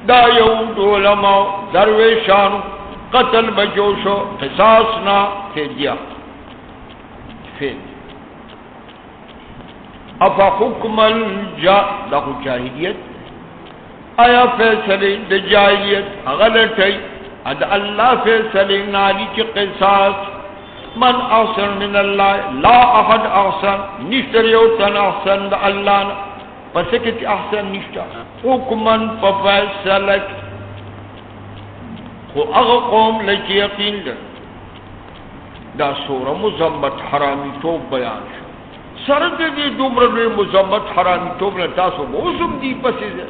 دا یہود علماء درویشان قتل بجوشو قصاص نا تیجیا فیل افا حکم دا خود جاہلیت آیا فیصلے دا جاہلیت غلط ہے اد اللہ فیصلے نالی کی قصاص من احسن من اللہ لا احد احسن نشتر یوتن احسن دا اللہ نا پس کتی احسن نشتر حکمن پا فیصلک خو اغا قوم لکی یقین در دا سورہ مزمت حرامی توب بیان شو سرد دی دومرنوی مزمت حرامی توب نتاسو موزم دی پسی دے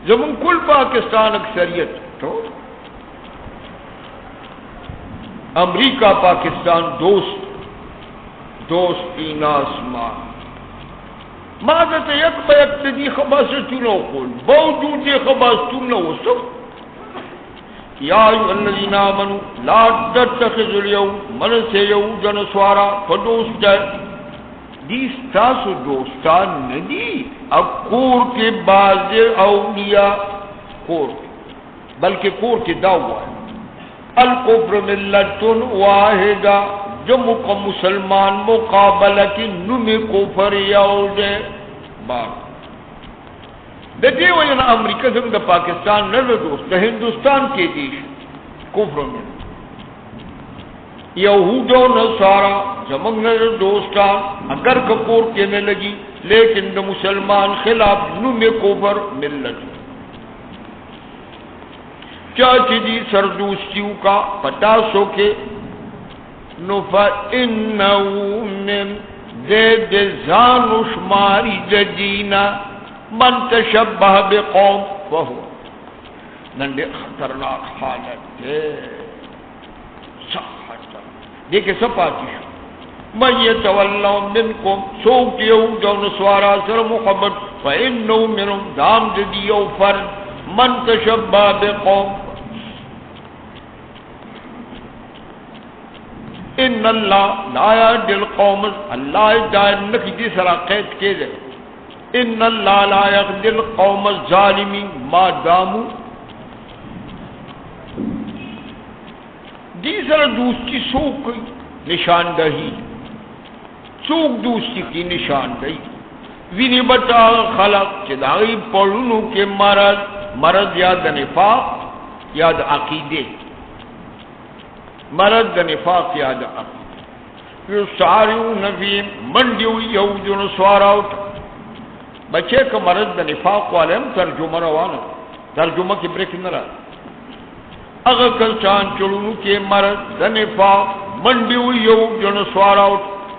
زمن کل پاکستان اکثریت تو امریکہ پاکستان دوستی ناسمان ماذا یک بیکت دی خباستونو قول باوجود دی خباستونو وصف یا ایوہ الذین آمنوا لا تتخذوا اليوم من سے یہود نصارا فدوست ہے دیس تاسو دوستان ندی اب کور کے باز اولیاء کور بلکہ کور کے دعوی ہے الکفر ملت واحدہ جمع کا مسلمان مقابلہ کی نمی کفر یعود بار دے وجہ نا امریکہ زم دا پاکستان نظر دوست دا ہندوستان کے دیش کفر میں یہود و نصارا زمن نظر دوستان اگر کپور کے نہ لگی لیکن دا مسلمان خلاف نمی کفر ملت چاچی دی سردوستیو کا پتا سو کے نفا انہو من زید زانو شماری جدینا من تشبہ بقوم فہو نندے خطرناک حالت ہے صحت دیکھے سب آتی شو من یتولو منکم سوک یہود و نصارا سر محبت فإنہو منہم دام جدی و فرد من تشبہ بقوم ان اللہ لا یهدی القوم اللہ دائر نکی دی سرا قید کے دے ان اللہ لا یهدی القوم الظالمین ما دامو دی سرا دوستی سوک نشاندہی سوک دوستی کی نشاندہی وینی بتا خلق چداغی پڑھنو کے مرض یاد نفاق یاد عقیدے مرد نفاق یاد عقیدے یسارعون فیہم منڈیو یہود و نصارا بچے کا مرد نفاق والے ہم ترجمہ روانا ترجمہ کی بریک نہ رہا اگر کل چان چلونو کے مرد نفاق منڈیو یہود و نصارا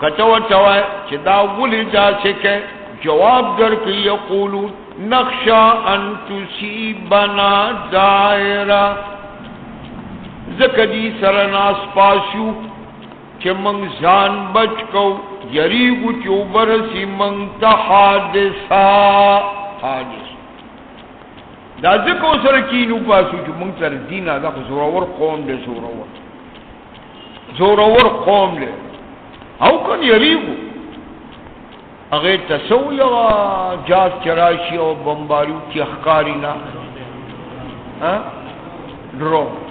کچوا چوائے چدا ولی جا سکے جواب در کی یقولون نخشا ان تصیبنا دائرہ زکدی سرناس پاسیو کہ منگ زان بچ کو یریگو چو برسی منگ تا حادثا دا زکو سرکینو پاسو چو منگ تر دینا دا زورور قوم دے زورور قوم دے او کن یریگو اگر تسوی جات چراشی او بمباریو کی اخکارینا ڈرون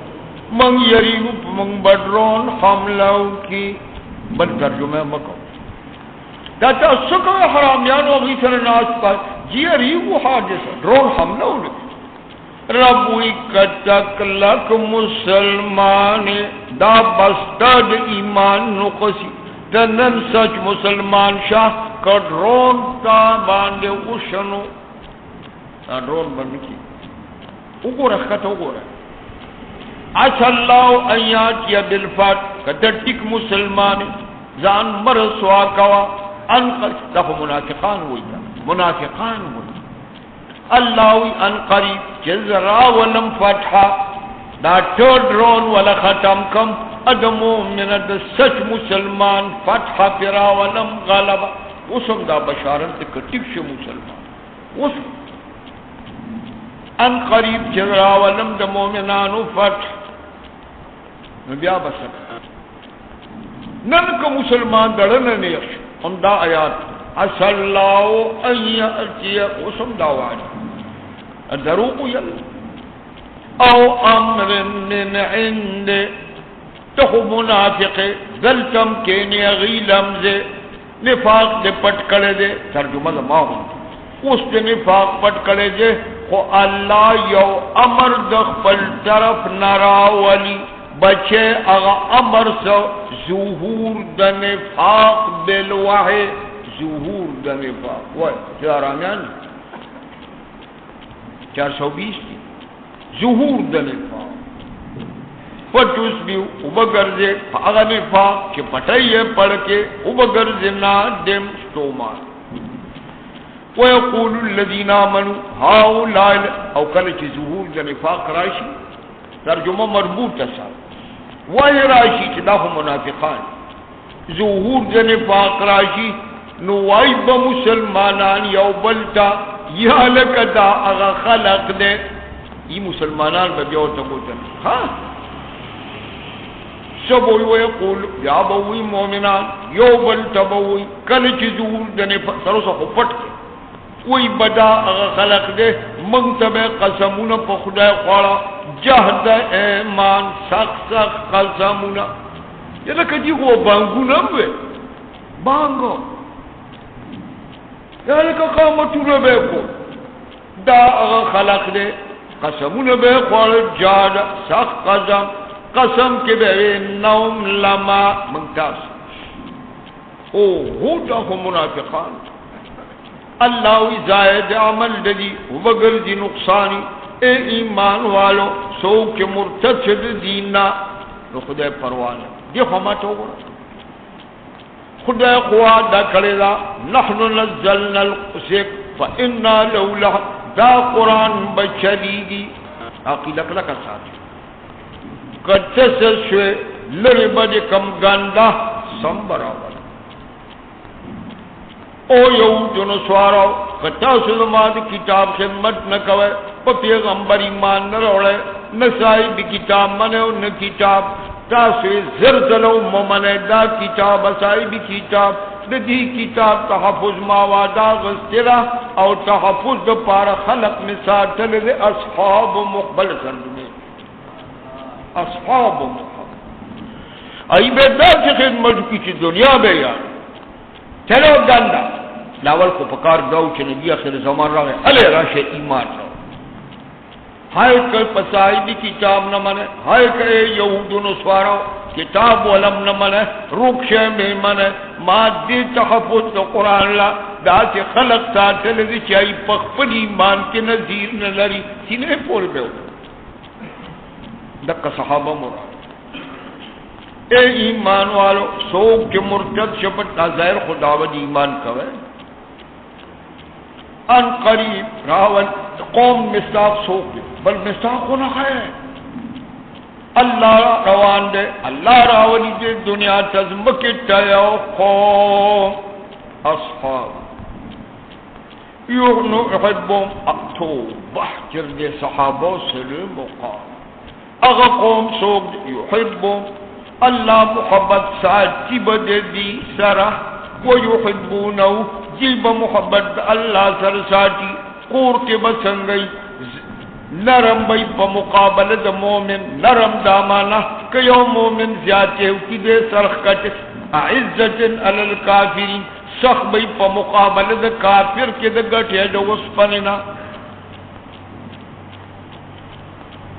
منگ یریگو منگ بدرون حملو کی بد ترجمہ مکو داتا سکو حرامیانو غیثر ناس پاس جی یریگو حادث ڈرون حملو لکی ربوی کتک لک مسلمان دا بستاد ایمان نقصی تنن سچ مسلمان شاہ کا ڈرون تا باندے اوشنو ڈرون بند کی اگو رکھتا اگو رکھتا اچھا اللہ ایات یا بالفات کتٹک مسلمان زان مرسوا کوا انقل دخو منافقان ہوئی تا منافقان ہوئی اللہ ان قریب جزرا ولم فتحا دا تھرڈ رون ولا ختم کم ادمو من سچ مسلمان فتح فرا ولم غلبا اسم دا بشارت کٹیب شو مسلمان اسم ان قریب جزرا ولم دا مومنانو فتح نبیا بسر نن کو مسلمان درن نیخ ہم دا آیات اصل اللہ ان یأتی اسم دا وعد دروق یل او امر من عند تخو منافق دلتم کے نیغی لمزے نفاق دے پٹ کڑے دے ترجمہ دا ماہم اس دے نفاق پٹ کڑے دے خو اللہ یو امر دخ پل طرف نراولی بچے اغا امر سو ظہور دا نفاق بالوحی ظہور دا نفاق وائے چارامیان 420 کی ظہور دا نفاق پٹوس بھی ابگرزے اغا نفاق چھ پٹائیے پڑھ کے ابگرزے نادم ستومان وَيَقُولُ الَّذِينَ آمَنُوا هَؤُلَاءِ او کلچ ظہور دا نفاق راشی ترجمہ مربوط تسا وہی راشی چدا ہم منافقان ظہور دا نفاق راشی نوائی با مسلمانان یو بلتا یا لکتا اغا خلق دے یہ مسلمانان با بیوتا بوتا ہاں سبوی ویقول یا بوی مومنان یو بلتا بوی کلچ ظہور دا نفاق سروسا خو پٹ کے وی بدا اغا خلق دے منتب قسمونا پا خدا خوارا جہد ایمان سخ سخ قسمونا یہ لکہ جی وہ بانگو نبوے بانگو یا لکہ قامتو نبے کو دا اغا خلق دے قسمونا بے خوارا جہد سخ قسم کے بے نوم لما منتاز او ہو دا ہو منافقان اللہ زائد عمل دلی وگر دی نقصانی اے ایمان والو سو کے مرتد شد دینا نو خدا پروانے دی خمات ہو گا خدا خواہ دا کرے دا نحن نزلنا القسق فإنا لولا دا قرآن بچلیگی آقی لکلکا ساتھ کتس شوے لڑی بجے کم گاندہ سمبراوال او یہود و نصارا کتاس زمان کتاب خدمت نکوے پا پیغمبر ایمان نروڑے نسائی بھی کتاب منے و نکتاب تاسوی زرزلو ممنے دا کتاب اسائی بھی کتاب دی کتاب تحفظ ماوادا غسترہ او تحفظ دا پارا خلق نساتل دے اصحاب مقبل کردنے اصحاب مقبل ای بیدا چی خدمت کی چی دنیا بے یار چلو گندہ لاول کو پکار داو چی نبی آخر زمان را گئے علی راش ایمان را ہائے کل پسائی بھی کتاب نہ منے ہائے کہ یہود و نصارا کتاب ولم نہ منے روکشے میں منے مادی تحفظ تو قرآن لا دا چی خلق ساتھ لگی چاہی پخپل ایمان کے نظیر نہ لری سینے پول بے ہوتا دکا صحابہ مراد اے ایمان والو سوک کے مرتد شپت نظائر خداوت ایمان کوئے ان قریب راول قوم مستاق سوک دے بل مستاق ہونا ہے اللہ روان دے اللہ راولی دے دنیا تزمکتا یو قوم اصحاب یغنو احبهم اکتو بحجر دے صحابہ سلیم مقام اغا قوم سوک دے یحبهم اللہ محبت ساتھی بدے دی سرہ ویحبونو جیب محبت اللہ سر ساتھی قور کے بسنگئی نرم بئی پا مقابل دا مومن نرم دامانا کیو مومن زیادے ہوتی دے سرخکت عزت علی الکافرین سخ بئی پا مقابل دا کافر کے دا گٹھے دا وسپننا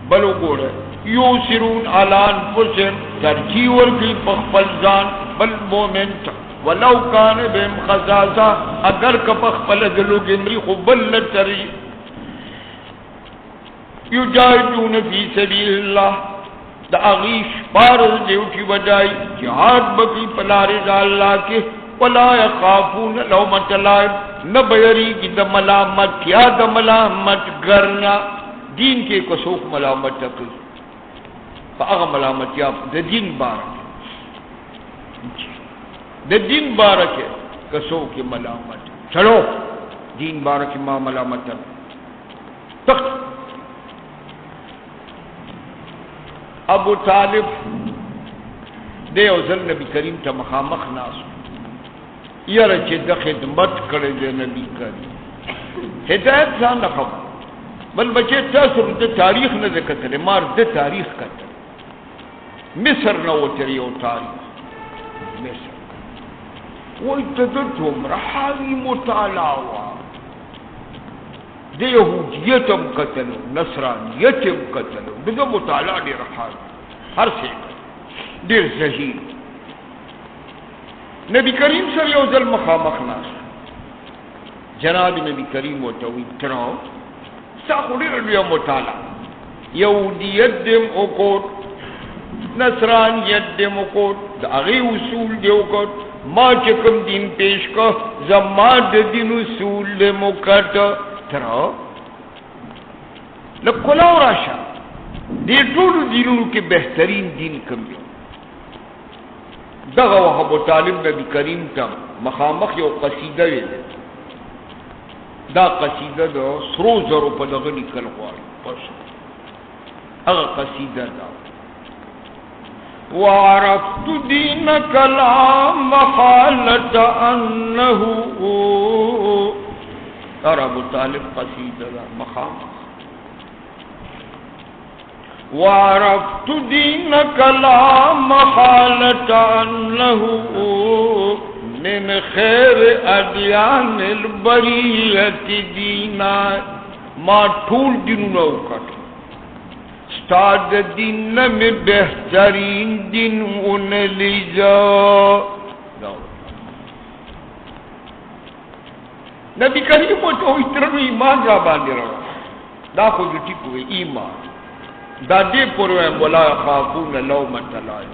بلو گوڑے یوسرون علی انفسهم ترجیح ورکی پخپل زان بل مومن تا ولو کان بهم خزازہ اگر کا پخپل دلو گمری خبل تری یجاہدون فی سبیل اللہ دا اغیش پارز دیوٹی وجائی جہاد بکی پلار دا اللہ کے ولا یخافون لومت لائم نہ بیری کی دا ملامت یا دا ملامت گرنا دین کے کسوک ملامت تکی فا اغا ملامت یا دا دین بارک دا دین بارک کسوک ملامت چلو دین بارک ما ملامت تخت ابو طالب دے اوزل نبی کریم تا مخامخ ناسو یرا چی دا خدمت کرے دے نبی کریم ہدایت زان نخوا بل بچے تاثر دا تاریخ نہ دکتر مار دا تاریخ کتر مصر نو تریو تاریخ مصر وہ اتدرتم رحاوی مطالعہ دے یہودیتم قتلو نصرانیتم قتلو بدا مطالعہ دے رحاوی ہر سے دیر صحیح نبی کریم صلی اللہ علیہ وسلم مخامخ ناس جناب نبی کریم و توید تراؤ ساخوری رلویا مطالعہ یہودیت دیم اکوٹ نصرانیت دیم اکوٹ دا اغی اصول دے اکوٹ ما چکم دین پیش کا زمان دین اصول دیم اکوٹ تراؤ لکلاو راشا دیر طول دینوں کے بہترین دین کم دے دغه ابو طالب نبی کریم ته مخامخ یو قصیده ویل دا قصیده د سرو زرو په دغه لیکل غواړي پس هغه قصیده دا وعرفت دینک لا محالة انه ابو طالب قصیده دا مخامخ وعرفت دینک لا محالة انه من خیر ادیان البریت دینا ما ٹھول دنوں کٹ استاد دین میں بہترین دن ان لیجا نبی کریم تو اترنو ایمان را باندې را دا خو دې ټیکو ایمان دا دې پرو مولا خافون لومۃ لائم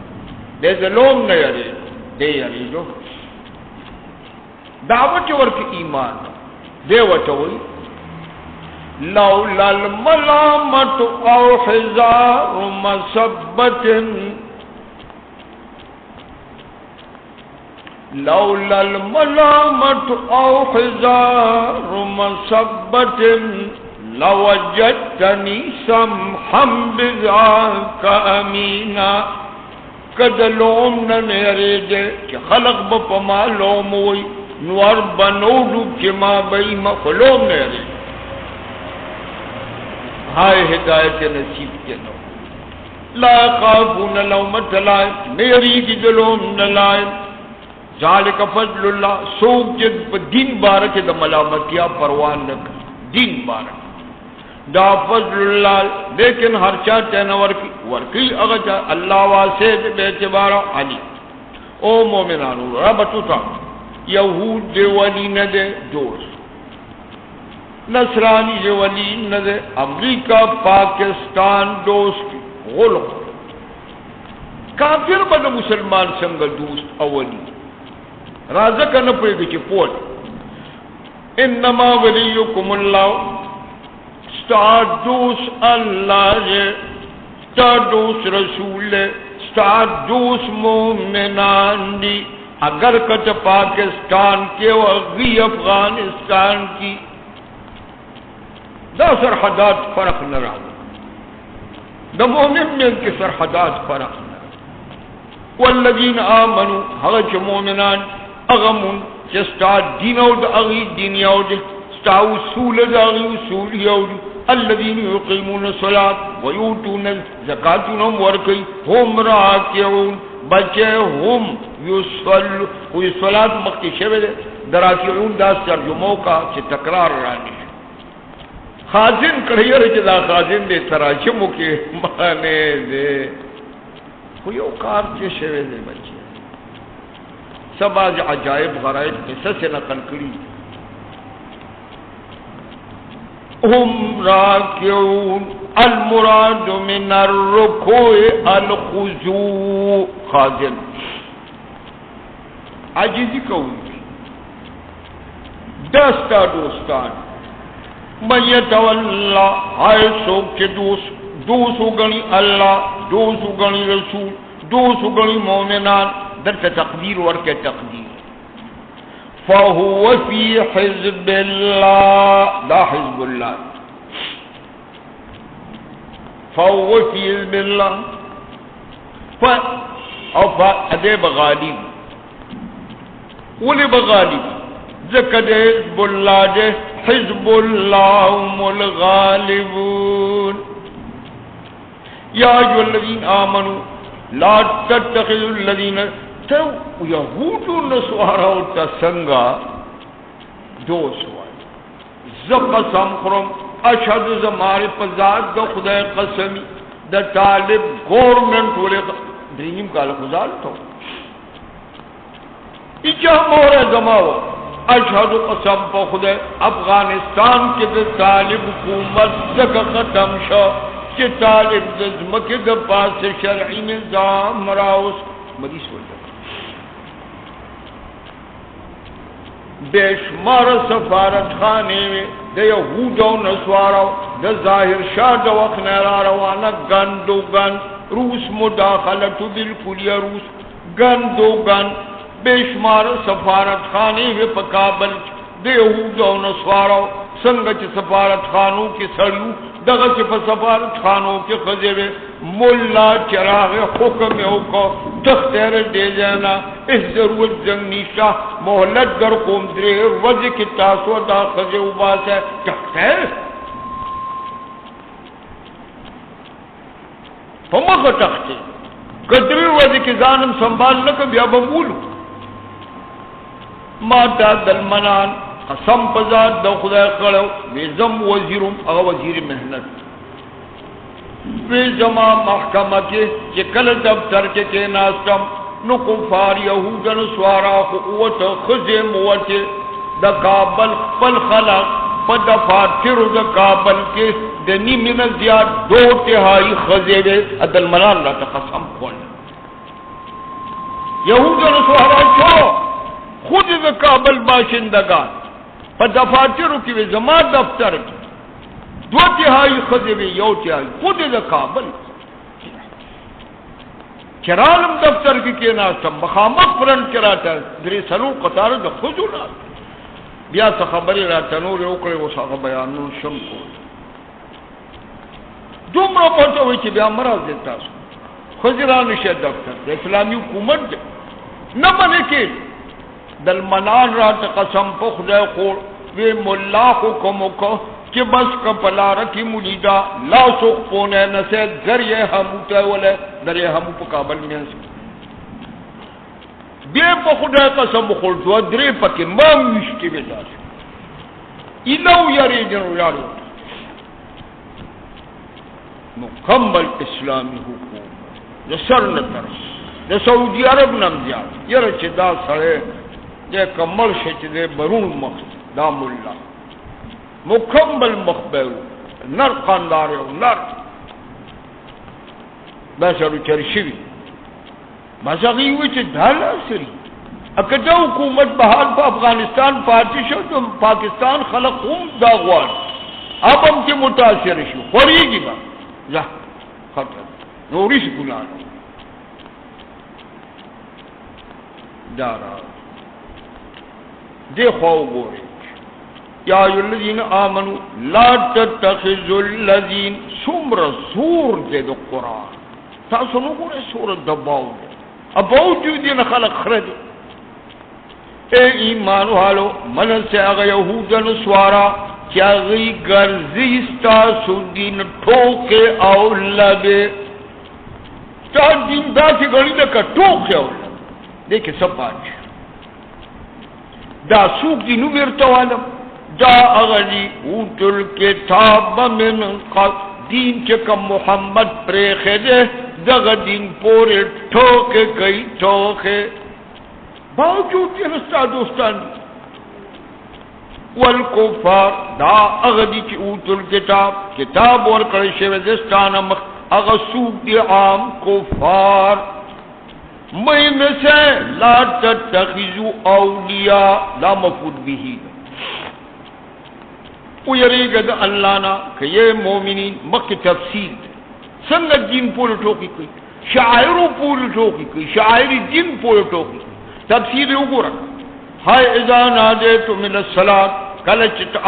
دې زلوم نه یری دې یری جو دعوت ورک ایمان دې وټوي لولا الملامت او حذار مسبت لولا الملامت او حذار مسبت لوجدتنی سمحا بذاک امینا کد لوم نہ میرے دے کہ خلق بپما لوم ہوئی نور بنولو کہ ما بئی مخلوم میرے ہائے ہدایت نصیب کے نو لا خافون لومۃ لائم میری کی دلوم نہ لائم ذالک فضل اللہ سوک جد دین بارک دا ملامتیا پروان نہ دین بارک دا فضل اللہ لیکن ہر چاہتے نہ ورکی اغجا اللہ واسے بے اعتبار علی او مومنانو ربطو تا یہود دے ولی نہ دے دوست نصرانی دے ولی نہ دے امریکہ پاکستان دوست غلق کافر بنا مسلمان سنگ دوست اولی رازق نہ پڑے گی پوٹ انما ولیکم اللہ ستادوس اللہ ستادوس رسول ستادوس مومنان دی اگر کچھ پاکستان کے وغی افغانستان کی دا سرحدات فرق نہ رہا دا مومن میں ان کی سرحدات فرق نہ رہا والذین آمنوا حغچ مومنان اغمون چستا دینو دا اغی دینیو دے ستا اصول دا اغی اصول یو دے الذین یقیمون الصلاة ویوتون زکاتون ورکی هم راکعون بچے هم یصلو کوئی صلاة مخی شوے دے دراکعون دا ترجموں کا چھ تکرار رانی خازن کڑھیر جدا خازن دے تراجموں کے مانے دے کوئی اوکار چھ شوے دے بچے سب آج عجائب غرائب قصص سے نقل کری ہم راکعون المراد من الرکوع الخضوع خازن عاجزی کوئی دستا دوستان من یتولا ہائے سوک چے دوسو گنی اللہ، دوسو گنی رسول، دوسو گنی مومنان، در تقدیر ورکے تقدیر فہو فی حزب اللہ، دا حزب اللہ، فہو فی حزب اللہ او ادے بغالب ولی بغالب ذکر حزب اللہ دے حزب اللہ هم الغالبون یا ایھا الذین آمنوا لا تتخذوا الذین تو یہود و نصارا تسنگا دو سوال قسم خرم اشهد زمار پزاد دا خدا قسمی دا طالب گورنمنٹ والے دریم کال خزال تو اچھا مورے زماو اشهد قسم پا خدا افغانستان کے دا طالب حکومت زکا ختم شا کہ طالب دزمک دا پاس شرعی نظام مراؤس مدیس وجہ بے شمار سفارت خانے میں دا یہود و نصارا دا ظاہر شاہ دا وقت نیرا روانا گند و گند روس مداخلت بالکلیہ روس گند و گند بے شمار سفارت خانے میں پکابل دا یہود و نصارا سنگچ سفارت خانوں کی سڑیو دغت پا سفارت خانوں کے خزیوے مولا چراغ حکم اوکا تختیر دے جانا اس ضرورت جنگ نیشا محلت در قوم درے وزی کی تاسو دا خزیو باس ہے تختیر فمخ تختیر قدر وزی کی زانم سنبھال لکا بیا بمولو ماتا دلمنان قسم پزاد دا خدا خلو ویزم وزیرم اغا وزیر محنت ویزما محکمہ کے چکل دفتر کے ناستم نو کفار یہودن سوارا قوت خزم وچے دا کابل پل خلق پا دفاتر دا کابل کے دنی من زیاد 2/3 خزیوے عدل منان اللہ تا قسم کون یہودن سوارا چھو خود دا کابل باشندگان پا دفاترو کی وی زمان دفتر کی 2/3 خزیوی 1/3 خود دا کابل چرالم دفتر کی ناستم مخامق فرنٹ کراتا دری سلو قطار دا خزو ناستم بیا سا خبری را تنور اکڑے و سا بیانون شم کو دوم را پہنچا ہوئی چی بیا مراز دیتا سو خزران شد دفتر دا اسلامی حکومت دے نمانے کے دل منان را قسم پخ دے خور وی ملا حکم کو کہ بس کپلا رکی ملیدہ لا سوک پونے نسے ذریعے ہموتے والے ذریعے ہمو پا کابل میں سے بے پا خدا قسم خور دو درے پاکی مام وشتی بیدا سے اینو یاری جنو یارو مکمل اسلامی حکومت سر نترس سعودی عرب نمزیاد یر چی دا سرے دے کمل شچ دے برون مخت دا ملا مکمل مخبرو نر قاندارو نر بسرو چرشوی بس اگیوی چی دھالا سری اکتا حکومت بحال پا افغانستان پارتی شو تو پاکستان خلق خون داغوان اب ہم کی متاثر شو خوری گی با زہ خطر نوری سکولانا دارا دے خواہ گوری یا ایھا الذین آمنوا لا تتخذوا الذین سمر زور دے دو قرآن تاسو نو گوری سورت دباؤ دے اباؤ جو دین خلق خرد اے ایمان والو من سے اگا یہودن سوارا کیا غی گرزیستا سو دین ٹھوکے او لگے تا دین دا سی گڑی لکا ٹھوکے او لگے دیکھے سب آج دا سوک دینو بیرتوالم دا اغلی اوتل کتاب من قد دین چکم محمد پریخے دے دغ دین پورے ٹھوکے کئی ٹھوکے باوجود یہ رستا دوستان والکفار دا اغلی چی اوتل کتاب اور کرشے وزستان اغسوک دی عام کفار میں سے لا تتخذوا اولیاء لا مفود بھی او یریګه د الله نه که یہ مومنین مکه تفصیل څنګه دین پورې ټوکی کوي شاعر پورې ټوکی کوي شاعر دین پورې ټوکی تفصیل وګوره هاي اذا نادیتم من الصلاه کله چې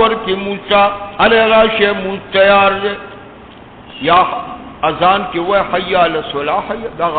ورکې موسی علی راشه موسی تیار دی یا اذان کې وای حی علی الصلاه دا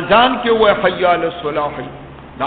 اذان کې وای حی علی الصلاه دا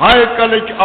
هاي کله چې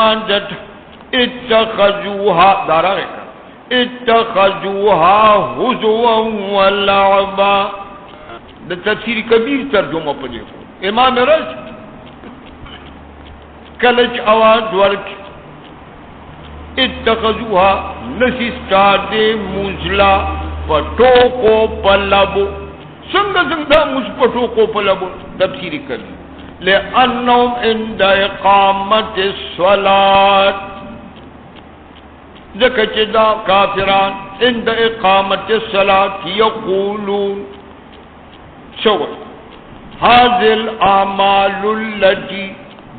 مان جت اتخذوها دارغه اتخذوها هزوا ولعبا د تفسیر کبیر ترجمه پدې امام رز کلچ آواز ورک اتخذوها نسیستاد موزلا پټوکو پلبو څنګه موز پټوکو پلبو تفسیر کړي لأنهم عند اقامت الصلاة ذکر چدا کافران عند اقامت الصلاة یقولون سوى هذه الأعمال التي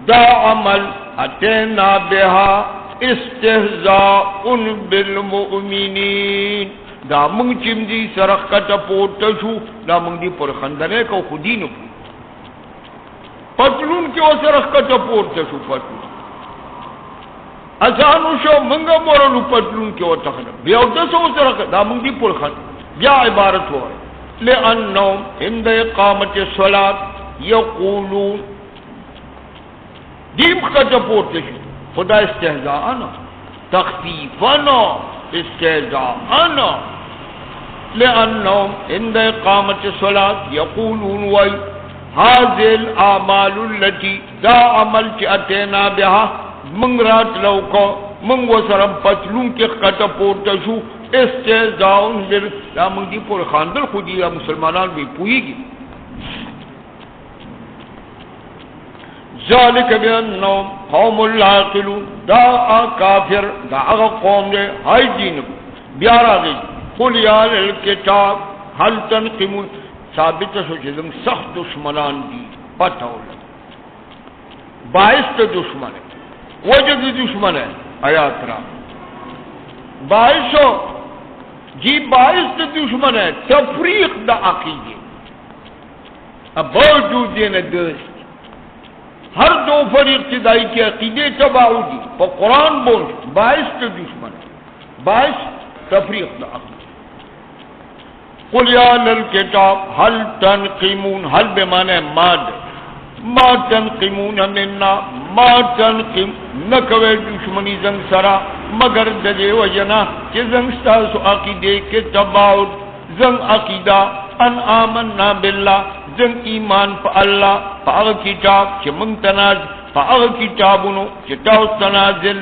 دا عمل اتینا بها استهزاء بالمؤمنین دا منگ چم دی سرخت پورتا شو دا منگ دی پر خندنے کو خودینو پتلون کیو سرخت پورتا شو پتلون اسانو شو منگا مورنو پتلون کیو تخنم بیاو دسو سرخت دا منگ دی پر خند بیا عبارت ہو رہے لأنهم عند اقامت الصلاة یقولون دیم خطا پورتے شو خدا استہزاءنا تخفیفنا استہزاءنا لأنهم عند اقامت الصلاة یقولون وی هذه الأعمال التي دا عمل چی اتینا بها منگ رات لوکو منگ وسرم پتلون کے خطا پورتا شو استہزاءن بر دا منگ دی پور خاندر خودی یا مسلمانان بھی پوئی گی ذالک بانہم قوم لا یعقلون دا کافر دا اغا قوم دے ہائی دین بیارا گئی قل یا للکتاب حل تنقمون ثابت سو چیزم سخت دشمنان دی پتہ ہو لگا باعث تا دشمن ہے وجہ دی دشمن ہے آیات را باعث ہو جی باعث تا دشمن ہے تفریق دا عقیدے اب باوجود دینا دوست ہر دو فریق ابتدائی کے عقیدے تباہو دی پا قرآن بول باعث تا دشمن باعث تفریق دا عقیدے قل یا للکتاب حل تنقمون حل بمانے ماد ما تنقمون منا ما تنقم نکوے دشمنی زنگ سرا مگر دجے وجنا کہ زنگ ستاسو عقیدے کے تباہو زنگ عقیدہ ان آمنا باللہ زنگ ایمان پا اللہ پا اغا کتاب چھ منگ تنازل پا اغا کتابونو چھ تاو تنازل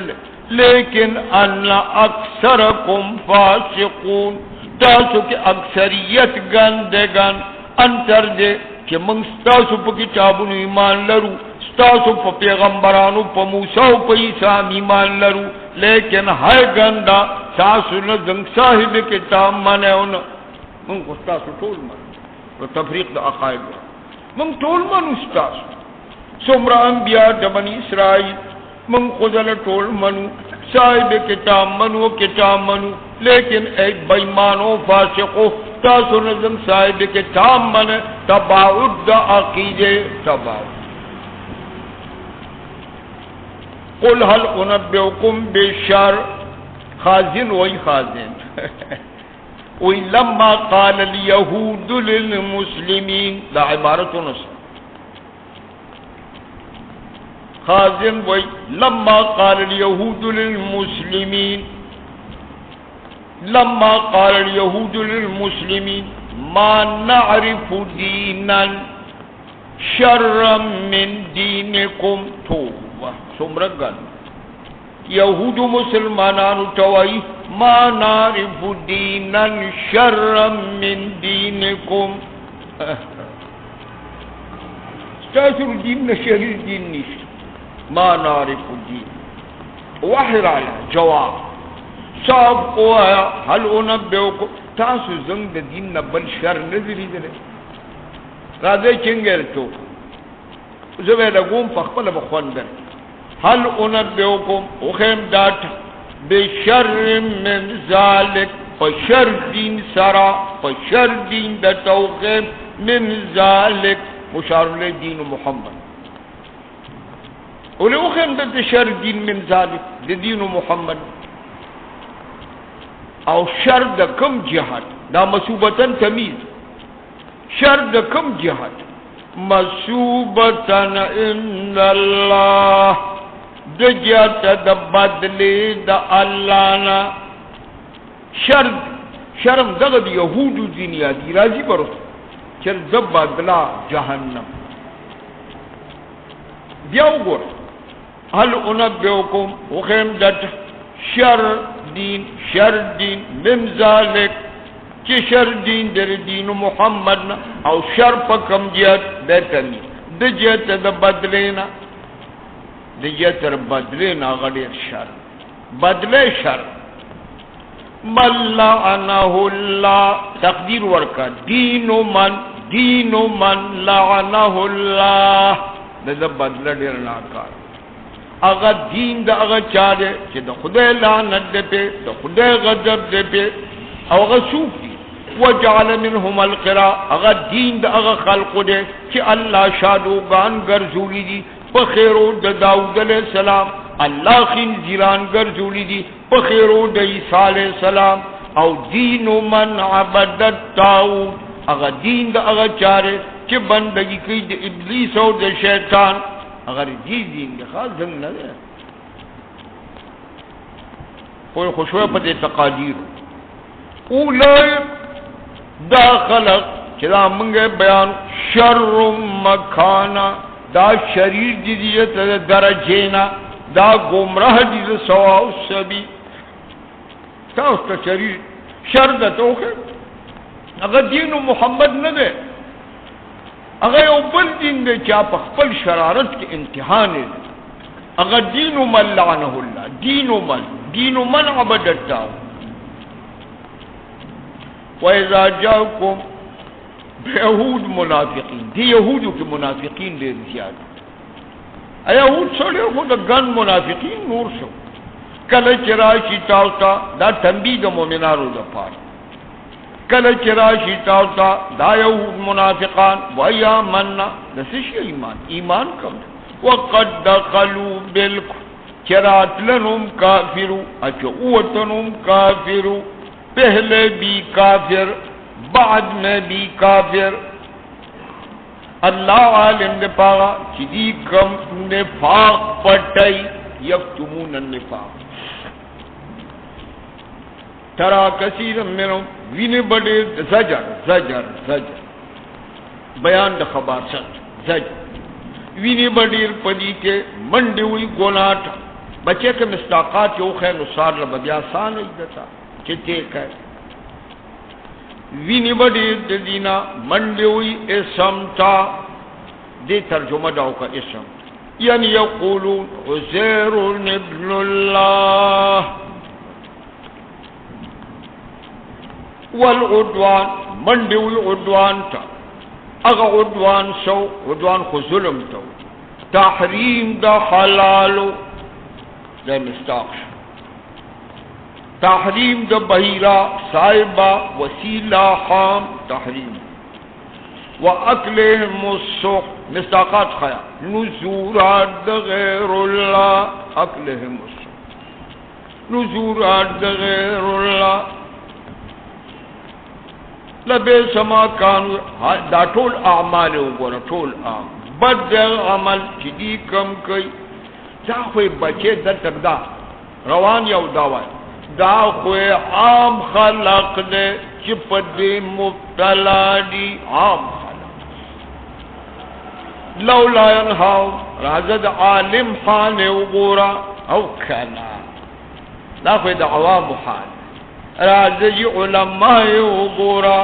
لیکن اللہ اکثرکم فاسقون تاسو کی اکثریت گندگان انتر دے کہ منگ ستاسو پا کتابونو ایمان لرو ستاسو پا پیغمبرانو پا موسیٰ پا عیسیٰ ایمان لرو لیکن ہر گندا تاسو نزنگ صاحب کتاب مانے ہونا منگ ستاسو طول مانے تو تفریق دا عقائد من طول من استاس سمرا انبیاء دا بنی اسرائیل من خزل طول منو صاحب کتاب منو لیکن ایک بیمانو فاسقو تاسو نظم صاحب کتاب من تباعد دا عقیدے تباعد قل حل انبئکم بشر خازن وی خازن وی لما قال الیہود للمسلمین دا عبارت نصر خازن وی لما قال الیہود للمسلمین ما نعرف دینا شرا من دینکم توبہ سمرگن یہود مسلمانان توائی ما نعرف دینا شرا من دینکم ستاسر دین نشریر دین نیست ما نعرف دین وحر علی جواب صاحب کو آیا حل انبئکم تاسو زنگ دین نبل شر نظری دلے راضی چنگر تو زوی لگوم پخپل بخوندر هل انبئکم اخیم داتا بشر من ذالک فشر دین سرا فشر دین دا توخیم من ذالک مشار لی دین محمد اولی اخیم دا شر دین من ذالک دا دین محمد او شر دا کم جہاد دا مصوبتاً تمیز شر دا کم جہاد مصوبتاً ان اللہ دا جات دا بدلی دا اللہ نا شرم دغد یہود دنیا دی راضی برو چر زب بدلا جہنم دیو گور هل انبئکم وخیم دت شر دین من ذالک چی شر دین در دین محمد او شر پکم جیت دیتنی دی جیت دا بدلینا دی جیت بدلینا غدیر شر بدلے شر من لعنه اللہ تقدیر ورکا دین من لعنه اللہ دا بدل دیر ناکار اگا دین دا اگا چارے چی دا خدای لعنت دے پہ دا خدای غضب دے پہ او اگا صوفی وجعل منهم القرا اگا دین دا اگا خلق دے چی اللہ شادوگان گرزولی دی پخیرو دا داود علیہ السلام اللہ خنزیران گرزولی دی پخیرو دا عیسیٰ علیہ السلام او دین من عبد الطاغوت اگا دین دا اگا چارے چی بندگی کی دا ابلیس او دا شیطان اگر دین دا خواہ زنگ نہ دے کوئی خوشوئے پتے تقادیر اولائی دا خلق چلا منگے بیان شر مکانا دا شریر دیدیت درجینا دا گمراہ دید سواء سبی تا اس کا شریر شر دا توکے اگر دین محمد نہ دے اگر یو بل دین دے چاپ خپل شرارت کے امتحان دے اگر دین من لعنہ اللہ دین من عبد الطاغوت وَإِذَا جَاءَكُمْ یہود منافقین دی یہودو کے منافقین دے زیادہ یہود سوڑے خود گن منافقین نور شو کل چراشی تاوتا دا تنبید مومنارو دا پار کل چراشی تاوتا دا یہود منافقان وَيَا مَنَّا نسیش ایمان کم وَقَدْ دَخَلُوا بِالْكُ چرات لنم کافرو اچھو اوتنم کافرو پہلے بھی کافر بعد میں بھی کافر اللہ عالم نے پاگا چیدی کم نفاق پٹائی یکتمون النفاق ترا کثیر منهم وین بڑے زجر بیان د خبر ست زجر وین بڑی پدی کے منڈی ہوئی گوناٹ بچے کے مستاقات یو خیر نصار لبدیا سان ایدتا چتے کہ وینی بڑی دینا منڈی ہوئی اسم تا دے ترجمہ داو کا اسم یعنی یقولون عزیر ابن اللہ والعدوان منڈی ہوئی عدوان تا اگا عدوان سو عدوان خو ظلم تو تحریم دا حلالو دا مستاقش تحریم دا بحیرہ صاحبہ وسیلہ حام تحریم وَأَكْلِهِمُ السُّحْتِ مستاقات خیا نزورات دا غیر اللہ اکلہم السُّحْتِ نزورات دا غیر اللہ لبے سما کانو دا ٹول اعمال ہوگونا ٹول اعمال بد عمل چیدی کم کئی دا خوی بچے در تک دا روان یو داوائی دا خوی عام خلق دے چپت دے مبتلا دی عام خلق لولا ینہاو رازد عالم حانے وغورا او کنا دا خوی دا عوام حال رازد علماء وغورا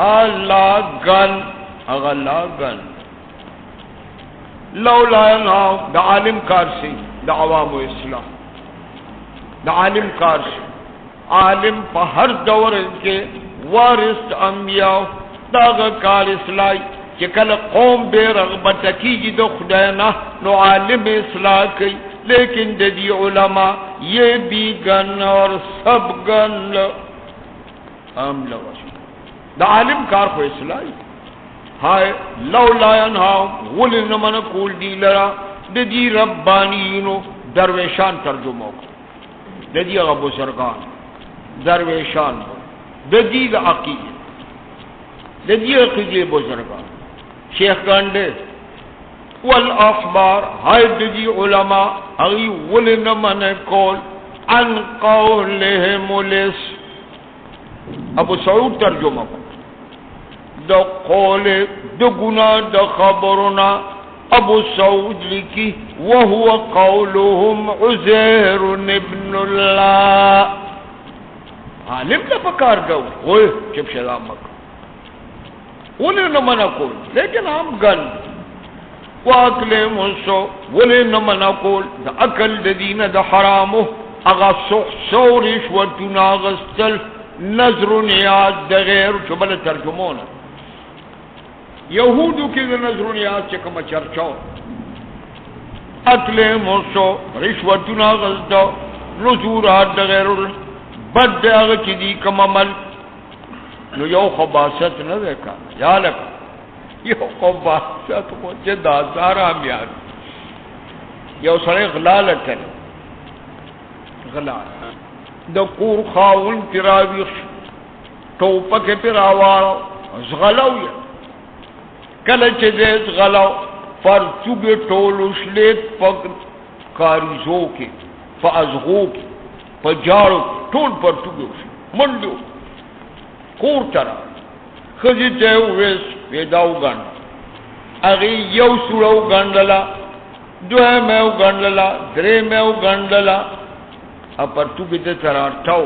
اللہ گن اغلا گن لولا ینہاو دا عالم کارسی دا عوام و اسلام دا عالم کارسی عالم پا ہر دور کے وارث انبیاء داغ کار اصلاحی کہ کل قوم بے رغبت کی جی دو خداینا نو عالم اصلاح کی لیکن دی علماء یہ بھی گن اور سب گن ہم لوگ دا عالم کار خو اصلاحی ہائے لولا ینہاہم ولن من کول دی لرا دی ربانینو درویشان ترجمہ کو دی اغا بزرگان درویشان دی دا عقید دی عقید بزرگان شیخ گانڈے والاخبار ہائے دی علماء اغی ولن من کول عن قولہم لس ابو سعود ترجمہ کو دا قول دا گناہ دا خبرنا ابو سعود لکی وہو قولهم عزیر ابن اللہ عالم نہ پکار گو ہوئے چپ شدا مکہ انہیں نہ منع کول لیکن ہم گن واکل منسو انہیں نہ منع کول دا اکل دا دین دا حرامو اغا سو رشوتنا غستل نظر نیاز دا غیر چبل ترجمونا یہودو کی نظر نیاز چکم چرچاو اکل منسو رشوتنا غزدو نزورات دا غیر بد دا اغا چی دی کم عمل نو یو خباست نہ دیکھا یا لکا یو خباست مجھے دازارا ہم یاد یو سڑے غلالت ہے غلال دا کور خاون تراویخ توپک تراوارو زغلو یا کلچ دیز غلو فرچوگ ٹولوش لیت پک کاریزو کے فازغو کے پجارو ٹول پر چوگوش منڈو کور ترا خزی تیو ویس ویداو گنڈ اگی یو سوڑو گنڈلا دوے میو گنڈلا درے میو گنڈلا اپر تو بیتے ترا ٹاو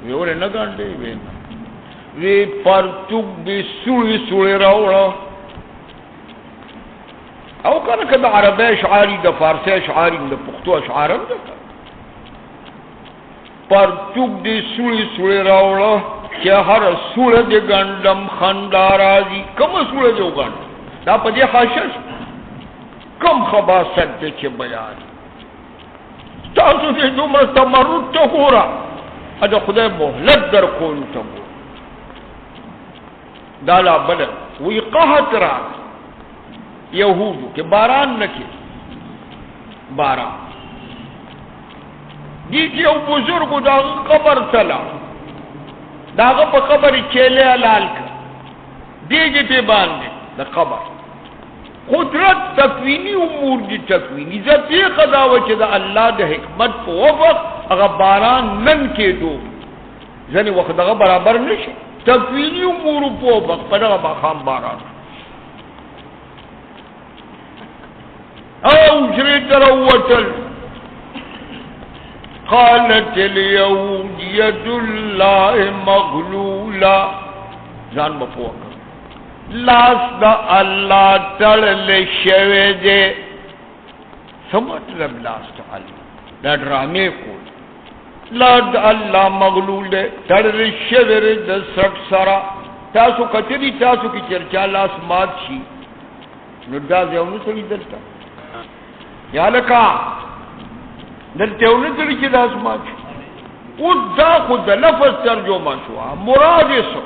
ویورے نہ گنڈے وینا وی پر تو بی سوڑی سوڑی راوڑا او کانا کدا عربی اشعاری دا فارسی اشعاری دا پختو اشعارم دا پر تو بی سوڑی سوڑی راوڑا کہ ہر سورج گنڈم خندارازی کم سورج گنڈ دا پا دی خاشش کم خباست دے چے بیان تاسو دے دمر تمرد تا گورا اجا خدای محلت در کون تا گورا دالا بلد وی قحط را یہودو کہ باران نکی باران دی کی او بزرگو دا قبر تلا داغه په قبر چیلے حلال کا دیگه ته باندې د قبر قدرت تکوینی امور دی تکوینی ذاتی قضا و چې د الله د حکمت په وفق هغه باران نن کېدو ځنې وخت دغه برابر نشي تکوینی امور په وفق په دغه باخام باران او جری دروتل قالت اليهود يد الله مغلولا جان بپوکا لاس دا اللہ تڑل شوے دے سمجھ رب لاس دا اللہ دا ڈرامے کول لاس دا اللہ مغلول دے تڑل شوے دے سٹ سرا تاسو کتری تاسو کی چرچا لاس مات شی ندا زیونو سلی دلتا یا لکا دلتے انہیں دلی چی دا اسمان چھو او دا خود لفظ ترجمہ شوا مراد سو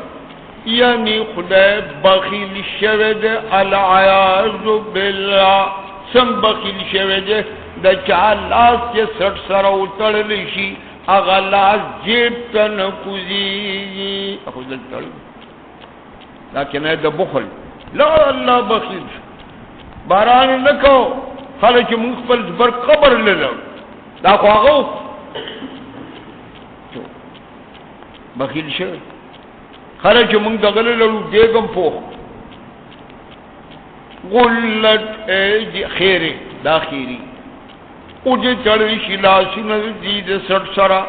یعنی خدا بخیل شود العیاذ باللہ سم بخیل شود دا چال لاس چے سٹ سر اتر لشی اغا لاس جیب تن کزی خود دلتا لیکن ہے دا بخل لا اللہ بخیل باران نکو خالچ مخبل بر قبر للو دا خو هغه بخیل شو خرج مونږ دغه له دیګم پوخ غلت خیره دا خیری او دې چړې شي لاسونه دې د سر سرا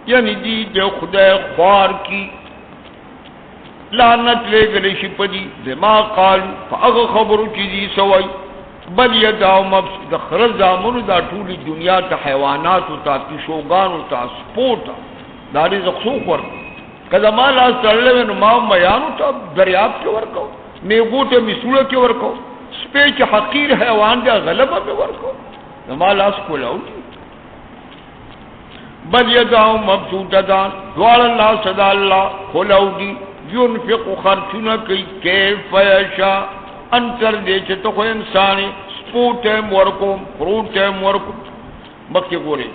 یعنی دې د خدای خوار کی لعنت لګلې شي پدی دما قال هغه خبرو چې دې سوای بل یداو مفسد خرز دامونو دا طول دنیا تا حیواناتو تا پیشوگانو تا سپوتا داری زخصوخ ورکو کدا ما لاس ترلوے نو ما میانو تا دریاب کے ورکو میگو تا مسولو کے ورکو سپیچ حقیر حیوان دیا غلبہ میں ورکو زما لاس کولاو بل یداو مبسوطتان دوار اللہ صدا اللہ کولاو دی ينفق خرچنا کی کیف یشا انتر دے چھتا خو انسانی سپورٹ ٹیم ورکم فروٹ ٹیم ورکم مکی گوری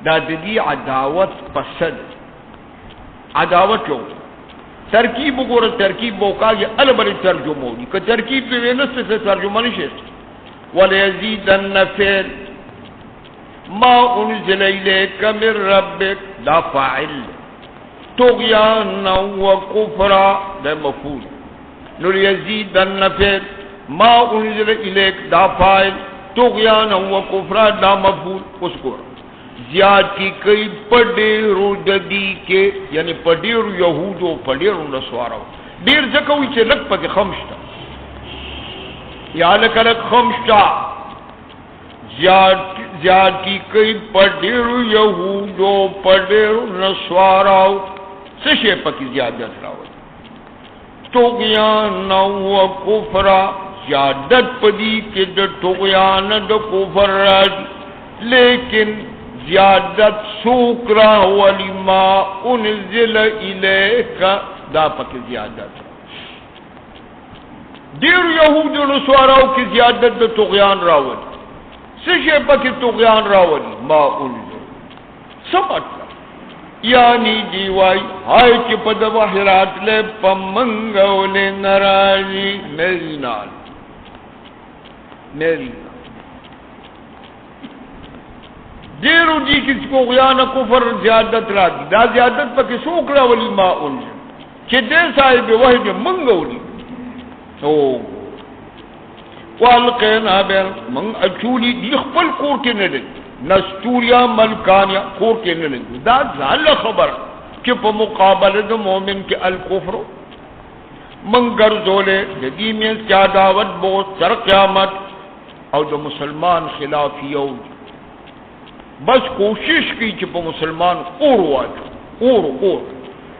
دا دی عداوت پسد عداوت جو ترکیب گورا ترکیب بوکا یہ البر ترجمہ دی کہ ترکیب پہ وینس سے ترجمہ نشست وَلَيَزِيدَنَّ فِعْلِ مَا أُنزِلَ إِلَيْكَ مِن رَبِّكَ دا فاعل طغیانا وکفرا دا مفعول نو لَيَزِيدَنَّ فِعْلِ مَا أُنزِلَ إِلَيْكَ دا فاعل طغیانا وکفرا دا مفعول اس کو زیادتی کئی پڑیرو ددی کے یعنی پڑیرو یہودو پڑیرو نسوارو دیر زکوی چے لگ پاک خمشتا یا لک لک خمشتا زیادتی کئی پڑیرو یہودو پڑیرو نسوارو سشے پاکی زیادت راو طغیانا و کفرا زیادت پدی کے دا طغیانا دا کفر راجی لیکن زیادت سوکرا ولی ما انزل الیکا دا پاک زیادت دیر یہود نسواراو کی زیادت دا طغیان راولی سشے پاک طغیان راولی ما انزل سمجھتا یعنی دیوائی ہائی چی پا دا بحرات لے پا منگولی نراجی میری نال میری نال دیرو جی کسی کو غیان کفر زیادت را دی دا زیادت پا کسی اکرا ولی ما انجل چی دے صاحب وحی منگو لی والقینا بین منگ اچولی دی خپل کور کے نلگ نستوریا ملکانیا کور کے نلگ دا زال خبر چی پا مقابل دا مومن کے الکفرو منگر زولے جدی میں کیا دعوت بہت سر قیامت اور دا مسلمان خلافیو بس کوشش کی چپا مسلمان اور واجو اور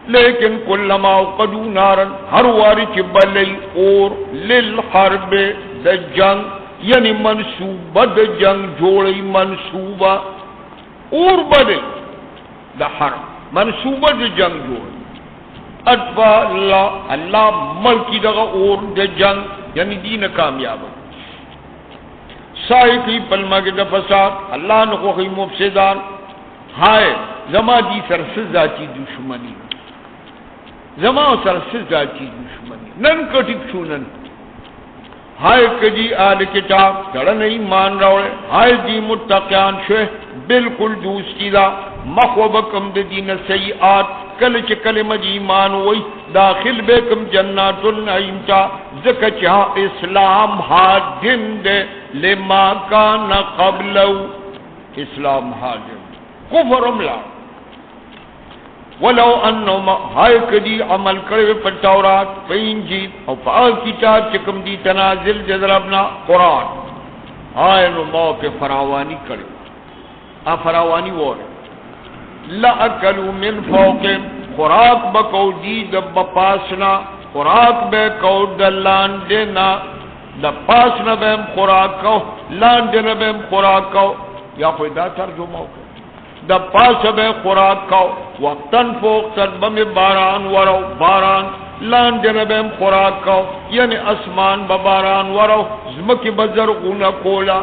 لیکن کلما اوقدو نارن ہر واری چبلی اور للحرب دا جنگ یعنی منصوبہ دا جنگ جوڑی منصوبہ اور بدل دا حرب منصوبہ دا جنگ جوڑی اتبا اللہ ملکی دا اور دا جنگ یعنی دین کامیاب سائی کی پلمہ کے دفساد اللہ نے خوخی مفسدان ہائے زما دی سرسز ذاتی دشمنی زما سرسز ذاتی دشمنی نن کٹک چھونن ہائے کجی آل کتاب تڑن ایمان روڑے ہائے دی متقیان شوہ بالکل دوستی دا مخوبکم دین سیئات کل چکل مجی ایمان ہوئی داخل بیکم جنات النعیم تا ذکر چاہ اسلام ہا دن دے لما کان قبلو اسلام ہا دن کفر املا ولو انہو ہائے کدی عمل کرے پر تورات پر انجیل اور پر کتاب چکم دی تنازل جذربنا قرآن ہائے نو موقع فراوانی کرے فراوانی وارے لَأَكَلُوا مِنْ فَوْقِهِمْ خوراک بکو دی دب پاسنا خوراک بے کو دلان دینا دب پاسنا بے خوراک کو لان دینا بے خوراک کو یا کوئی دا ترجمہ ہو دب پاس بے خوراک کو وقتاً فوق تربم باران ورو باران لان دینا بے خوراک کو یعنی اسمان بباران ورو زمکی بزرگونا کولا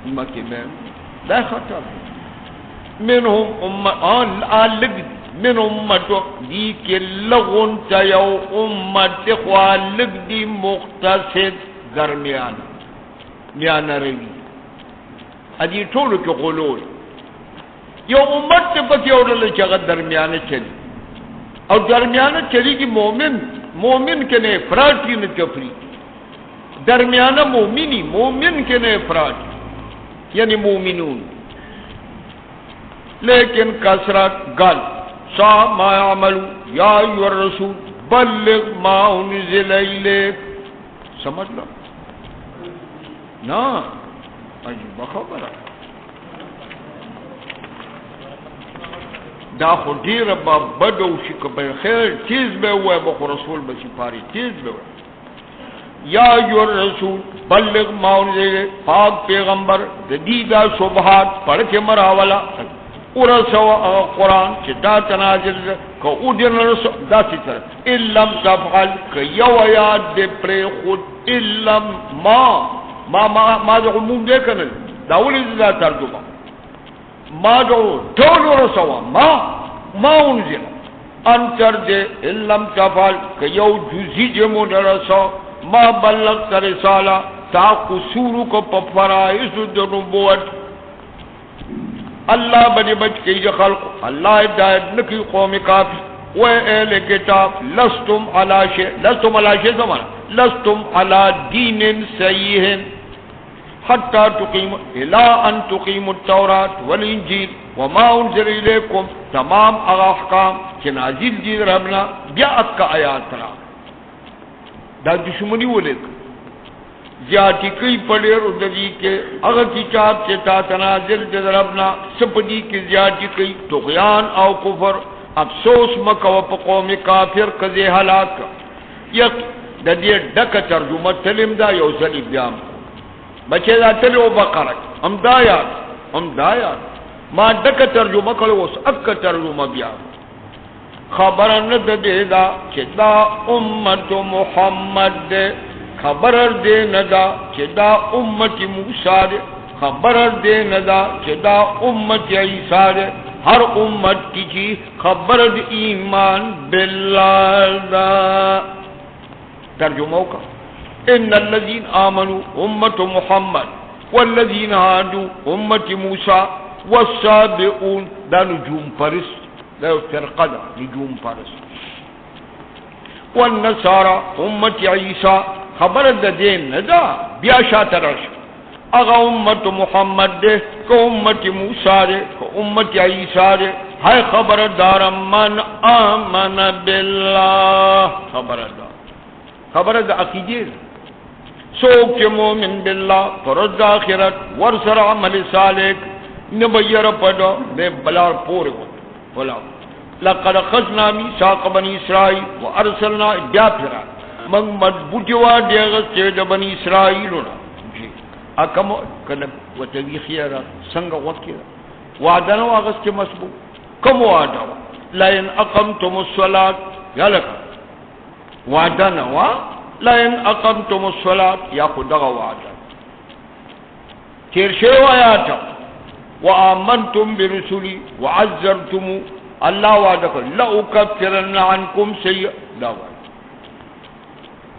زمکی بے دا خطر منہم لگ من امتو دی کے لغن تیو امت خواہ لگ دی مختصد درمیان میان روی ادی ٹھولو کی غلول یو امت پکی اوڑل چاگت درمیان چلی اور درمیان چلی کی مومن کے نے افراد کی نتفری درمیان مومنی مومن کے نے افراد یعنی مومنون لیکن کثرت گل سا ما عملو یا ایو الرسول بلغ ما انزل الیک سمجھ لو نا عجیب خبر دا خود دیر با بدو شک بے خیر تیز بے ہوئے بخو رسول بسی پاری تیز بے ہوئے یا ایھا الرسول بلغ ما انزل، پاک پیغمبر جدیدہ شبہات پڑھ کے مراولا ورسو قرآن چدا تنازل کو اودن رسو داسی طرح علم تفعل کہ یو آیات دے پرے خود علم ما دا عموم دے کنل داولی دا ترجمہ ما دو دولو رسوا ما انزل انتر دے علم تفعل کہ یو جزی جمون رسو ما بلغت رسالہ تا قصورو کو پفرائز دا نبوت اللہ بنی بچ کی خلق اللہ ہدایت نکی قوم کافی و اہل کتاب لستم علی شیء زمان لستم علی دین صحیح حتی تقیم الى ان تقیم التورات والانجیل وما انزل الیکم تمام احکام کہ نازل دی ربنا بیعت کا آیات را دا دشمنی ولیک زیادی کئی پڑے ردی کے اگر کتاب سے تا تنازل جذربنا سپدی کی زیادی کئی طغیان او کفر افسوس مکو پا قوم کافر کزی حلاک یک دا دی ڈک ترجمہ تلم دا یو زلی بیام بچے دا تلو بقرک ہم دایات ما ڈک ترجمہ کرو اس اک ترجمہ بیام خبرن دے دا چی دا امت محمد دے خبر دے ندا چدا امت موسیٰ دے خبر دے ندا چدا امت عیسیٰ دے ہر امت کی چی خبر دے ایمان باللہ دا ترجمہ کا ان الذین آمنوا امت محمد والذین ہادوا امت موسیٰ والسابعون دا نجوم پرست دا فرقہ دا نجوم پرست والنصارى امت عیسیٰ خبر دین ندا بیا شاترش اگا امت محمد دے کو امت موسیٰ دے کو امت عیسیٰ دے ہے خبردار من آمن باللہ خبردار عقیدے سوک کے مومن باللہ فرد آخرت ورسر عمل صالح نبیر پڑا بے بلار پورے کو بلا لقد خزنا میثاق بنی اسرائیل وارسلنا بیا پھرا من مضبوطی وا دیغس چه د بنی اسرائیلونا جی اکم کله وتوی خیرا څنګه وکړه وعده نو هغه چې مسبوق کوم وعده لئن اقمتم الصلاه یلک وعده نو لئن اقمتم الصلاه یا خدغه وعده تیر شی آیات وآمنتم برسلی وعزرتم اللہ وعدہ لا اکفرن عنکم سیئ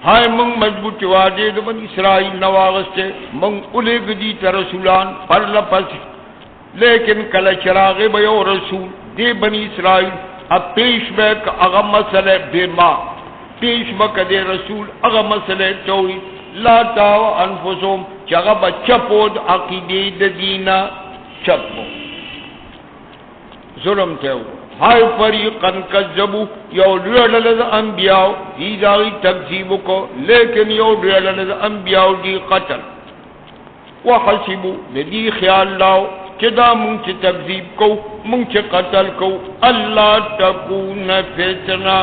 ہائے منگ مضبوط وعدے بن اسرائیل نواغستے منگ الیگ دیتا رسولان پر لپس لیکن کل چراغ بیو رسول دے بنی اسرائیل اب پیش بیک اغا مسئلہ بے ماں پیش بک دے رسول اغا مسئلہ توحید لا تاو انفسهم چاگا با چپود عقیدے دینا چپو ظلم تیو ہائے فریقاً کذبو یو ڈیڑلد انبیاء دی داغی تکذیب کو لیکن یو ڈیڑلد انبیاء دی قتل وحسبو ندی خیال لاؤ چدا منچ تکذیب کو منچ قتل کو اللہ تکون فتنہ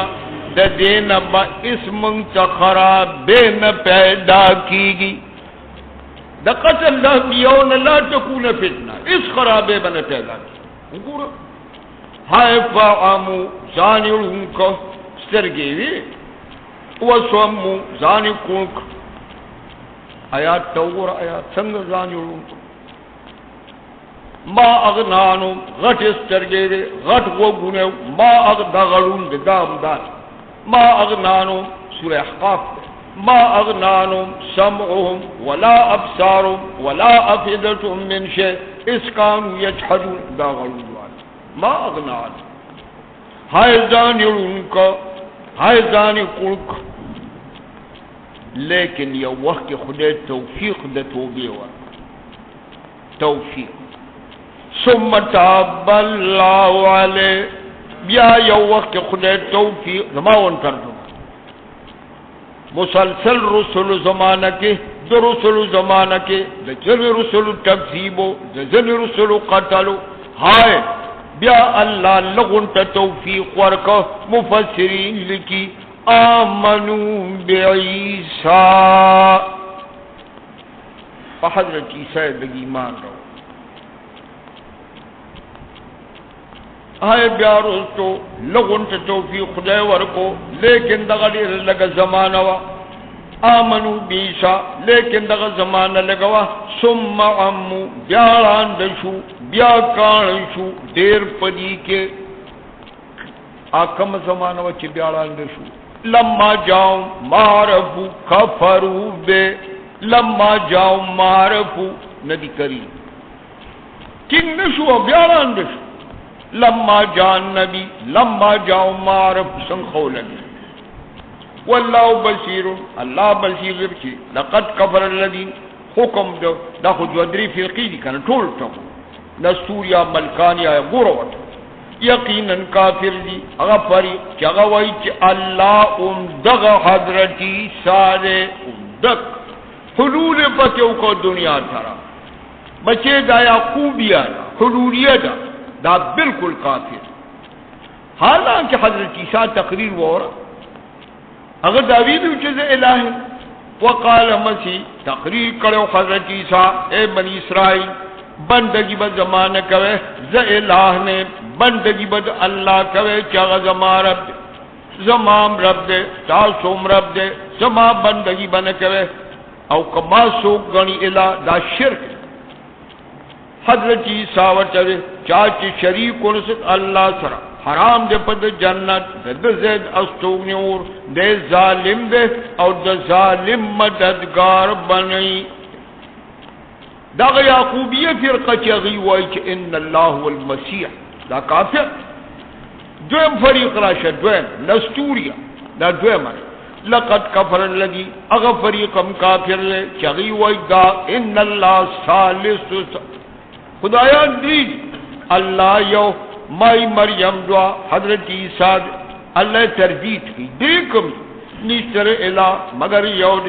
دین با اس منچ خرابین پیدا کی گی دا قتل انبیاء لا تکون فتنہ اس خرابے بن پیدا کی گورا ہائے فعامو زانی رونکا سترگیوی وسوامو زانی کونکا آیات تاورا آیات سنگ زانی رونکا ما اغنانو غٹ سترگیوی غٹ وگونیو ما اغدغلون دام دان ما اغنانو سورہ احقاف ما اغنانو سمعهم ولا ابصارهم ولا افئدتهم من شيء اس کانو یجحدون داغلون ما اغنان ہائے زانی رونکا ہائے زانی قلق لیکن یہ وقت خدا توفیق دا توبی ورک توفیق ثم تاب اللہ علیہ بیا یہ وقت خدا توفیق زماون ترجمہ مسلسل رسول زمانہ کے دو رسول زمانہ کے دجل رسول تکذیبو دجل رسول قتلو ہائے بیا اللہ لغن تا توفیق ورکا مفسرین لکی آمنوا بعیسیٰ حضرت عیسیٰ لگی ایمان رو آئے بیاروز تو لگن تا توفیق خدای ورکو لیکن دغا دیر لگا زمانہ وا آمنو بیسا لیکن دغا زمانہ لگوا ثم عمو بیاران دشو بیاکانشو دیر پدی کے آکم زمانہ وا چی بیاران دشو لما جاؤں معرفو کفرو بے لما جاؤں معرفو ندی کری کنگ نشو بیاران دشو لما جان نبی لما جاؤ معرف سنخو لگی واللہ بصیر اللہ بصیر ربچی لقد کفر الذین حکم دو دا خود ودری فرقی دی کنا ٹھول ٹھو نستوریا ملکانیا گروت یقینا کافر دی اغفری چغوی چی اللہ امدغ حضرتی سارے امدغ حلول پتیو کو دنیا تھرا بچے دا یعقوبیا حلولیہ دا بالکل کافر حالانکہ حضرت عیسیٰ تقریر وورا اگر داوید چیز الہ وقال مسیح تقریر کرو حضرت عیسیٰ اے بنی اسرائیل بندگی با زمانہ کوئے ز الہ نے بندگی با اللہ کوئے چاگا زمان رب دے زمان رب دے تاسوم رب دے زمان بندگی با نکوئے او کما سوک گنی الہ دا شرک حضرت عیسیٰ وچوے چاچی شریک کنسک اللہ سرا حرام دے پد جنت دے زید استوگنی اور دے ظالم دے اور دے ظالم مددگار بنی دا یعقوبیہ فرقہ چغی وائی چھ ان اللہ والمسیح دا کافر دویم فریق راشد دویم نستوریا دا دویم ہے لقد کفر الذی اغا فریقم کافر لے چغی وائی دا ان اللہ ثالث خدایان دید اللہ یو مائی مریم دعا حضرت عیسیٰ اللہ تربیت کی دیکم نیشتر الہ مگر یود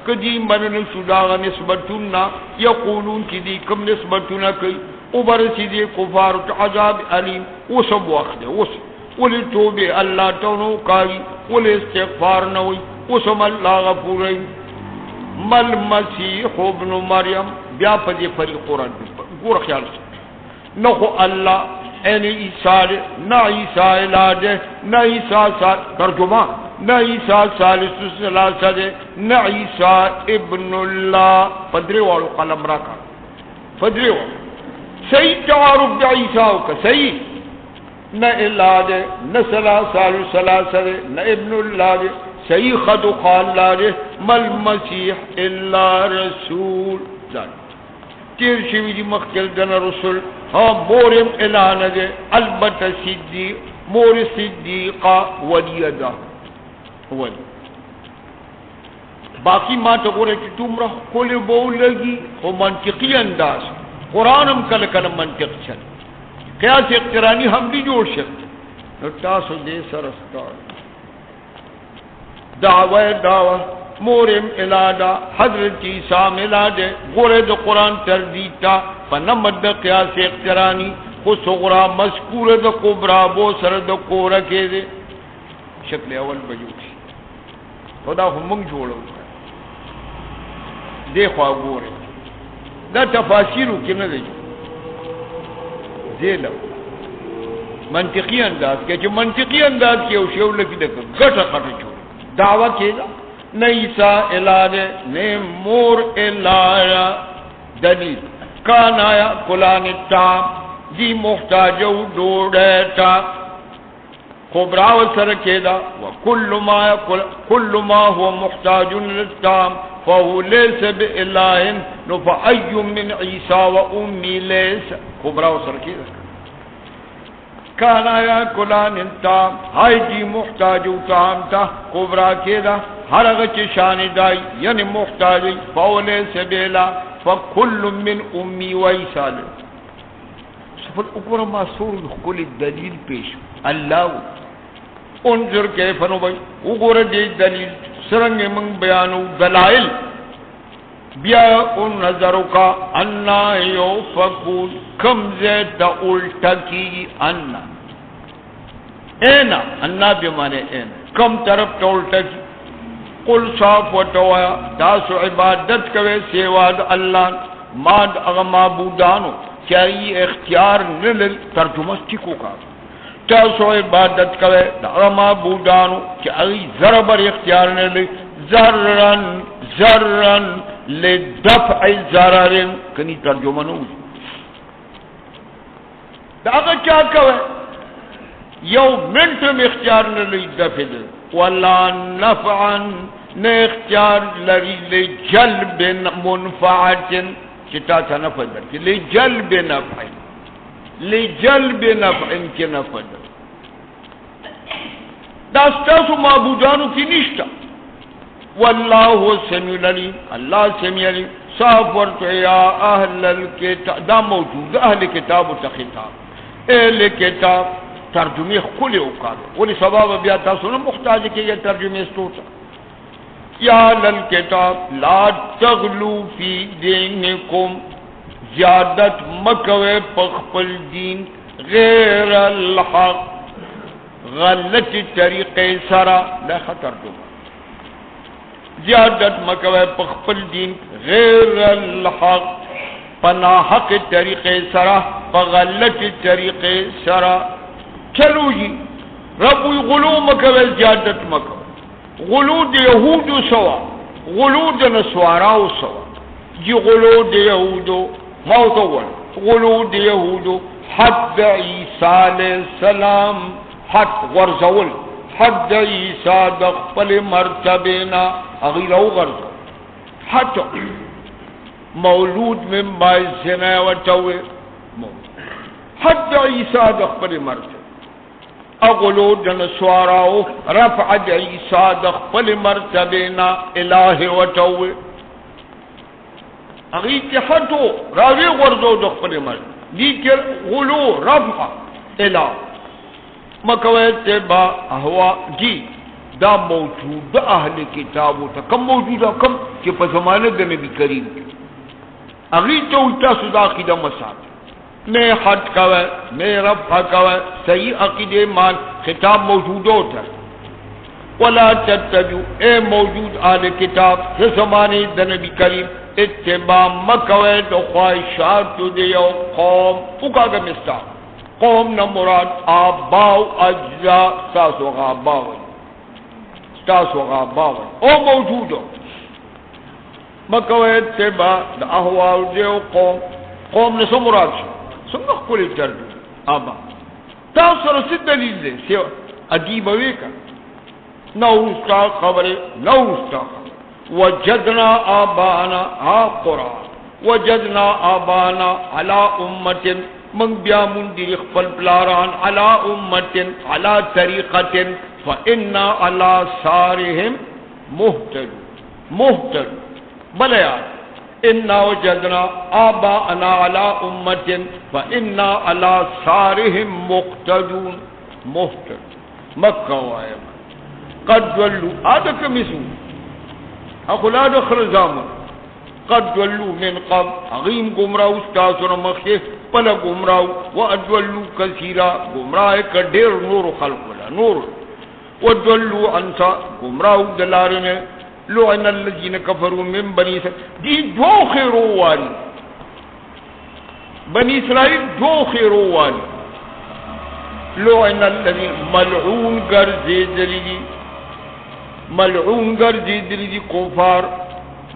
کدی منن شداغ نسبتنا یقولون کی دیکم نسبتنا کی اوبرسی دی کفارت عذاب علیم وسب وقت وسب ولی توبی اللہ تونو کاری ولی استغفار نوی وسم اللہ غفوری مل مسیح ابن مریم بیا پدی فری قرآن گور خیال سے نخو اللہ این عیسیٰ نہ عیسیٰ الہ نہ عیسیٰ ترجمہ نہ عیسیٰ ثالث ثلاثہ نہ عیسیٰ ابن اللہ پدری والو قلم رکھا پدری والو صحیح تعارف دا عیسیٰ کا صحیح نہ الہ دے نہ ثلاثہ نہ ابن اللہ دے صحیح خد و خال دے مل مسیح اللہ رسول دان تیر شوی دی مخکل دن رسول ہاں مورم الہ دے البت صدیق مور صدیقہ ولی دا ولی باقی ما تو گورے چی تم رہ کھولے بول لگی وہ منطقی انداز قرآنم کل کل منطق چل قیاس اقترانی ہم بھی جوڑ سکتے نتاسو دے سرستار دعوی مورم الادہ حضرت عیسیٰ ملادے گورے دو قرآن تردیتا فنمد دا قیاس اقترانی خو صغرا مذکور دا قبرا بو سر دا قورا کے دے شکل اول بجوشی خدا ہمونگ جوڑو دیکھو گورے دا تفاسیرو کنے دے جو زیلو منطقی انداز کے جو منطقی انداز کے اوشیو لکی دکھا گٹا خٹا چھوڑ دعویٰ کے دا نہ عیسیٰ الہ نے مور الہ دلیل کانایا کلانی تام دی محتاجو دوڑیتا خبراو سرکیدا وکل ما هو محتاج للتام فهو لیس بإلہ نفعی من عیسیٰ و امی لیس خبراو سرکیدا کانایا کلانی تام ہائی جی محتاجو تام تا خبرا کیدا ہر اغچ شان دائی یعنی محتاجی فولے سبیلا فکل من امی ویسال سفر اکبر ما سور کل دلیل پیش اللہ انظر کیفنو بھائی اکبر دی دلیل سرنگ من بیانو دلائل بیا ان نظروں کا انا یوفکون کم زیدہ الٹا کی انا اینا انا بیمانے اینا کم طرف ٹولٹا کی قل صاف وتوایا تاسو عبادت کوي سوا د الله ما د هغه معبودانو چې اختیار نه لري. ترجمه ټیکو کا تاسو عبادت کوي د هغه معبودانو چې هغه ذره بر اختیار نه لري. ذرن لدفع ضرر کني ترجمه نو دا هغه چا کوي یو منټ اختیار نه لري دفع ولا نفعا نه اختیار لري لجلب منفعت چتا تا نفع درکې لجلب نفع کې نفع دا ستاسو معبودانو کې نشته. والله سمیع علیم اللہ سمیع علیم. صاف ورته یا اهل الكتاب دا موجود اهل کتاب ته خطاب اهل کتاب ترجمه خپل وکړه ولې سبب بیا تاسو نه محتاج کېږئ ترجمه ستوته. یا اهل الكتاب لا تغلوا فی دینکم زیادت مکوے پخپل دین غیر الحق غلط طریقے سرا لا خطر دو زیادت مکوے پخپل دین غیر الحق پنا حق طریقے سرا غلط طریقے سرا. چلو جی رب غلو مکوے زیادت مکوے غلو د یہودو سوا غلو د نسواراو سوا جی غلو د یہودو موضوع غلو د یہودو حد عیسیٰ علیہ السلام حد غرزول حد عیسیٰ د خپل مرتبینا اغیرو غرزو حد مولود من بائی زنا وتوی حد عیسیٰ د خپل مرتبه اغلو دن سواراو رفع د عیسیٰ د خپل مرتبینا الہ وتوی اغی کی حدو راوی غرزو د خپل مرتبه لیکن غلو رفع الہ مکوی تبا احوا جی دا موجود اہل کتابو تا کم موجودا کم کہ پا زمانہ دا نبی کریم اگلی تو اتا صدا عقیدہ مساد میں حد کوئے میں رفع کوئے صحیح عقیدہ مان خطاب موجود ہوتا ولا تتبعو اے موجود اہل کتاب سے زمانے دا نبی کریم اتباع مکوئے دا خواہشات دیو قوم اکاگا مستاق قوم نہ مراد آباؤ اجزاء ستاسو غاباؤ او موجود ہو مکوئے اتباع دا احوال دیو قوم نے سو مراد شو سنگا کلی تردو آبا تاثر ست دلیل دے سیو عجیب ہوئے کا نورستا خبر وجدنا آبانا قرآن وجدنا آبانا علا امت من بیا مندر خپل پلاران علا امت علا طریقت فإنا علا سارهم مهتد بلیات انا وجدنا آباءنا علا امت فإنا علا سارهم مهتد مکہ وائم قد ولو آدھا کمیسو اخلاد خرزامن قد ولو من قبل اغیم گمراہ استاسر مخیف پلا گمراہ و ادولو کثیرہ گمراہ کا دیر نور خلق ولا نور و ادولو انسا گمراہ دلار میں لعن الذین کفروا من بنی اسرائیل دی دو خیرو والی بنی اسرائیل دو خیرو والی لعن الذین ملعون گرزی دلی کفار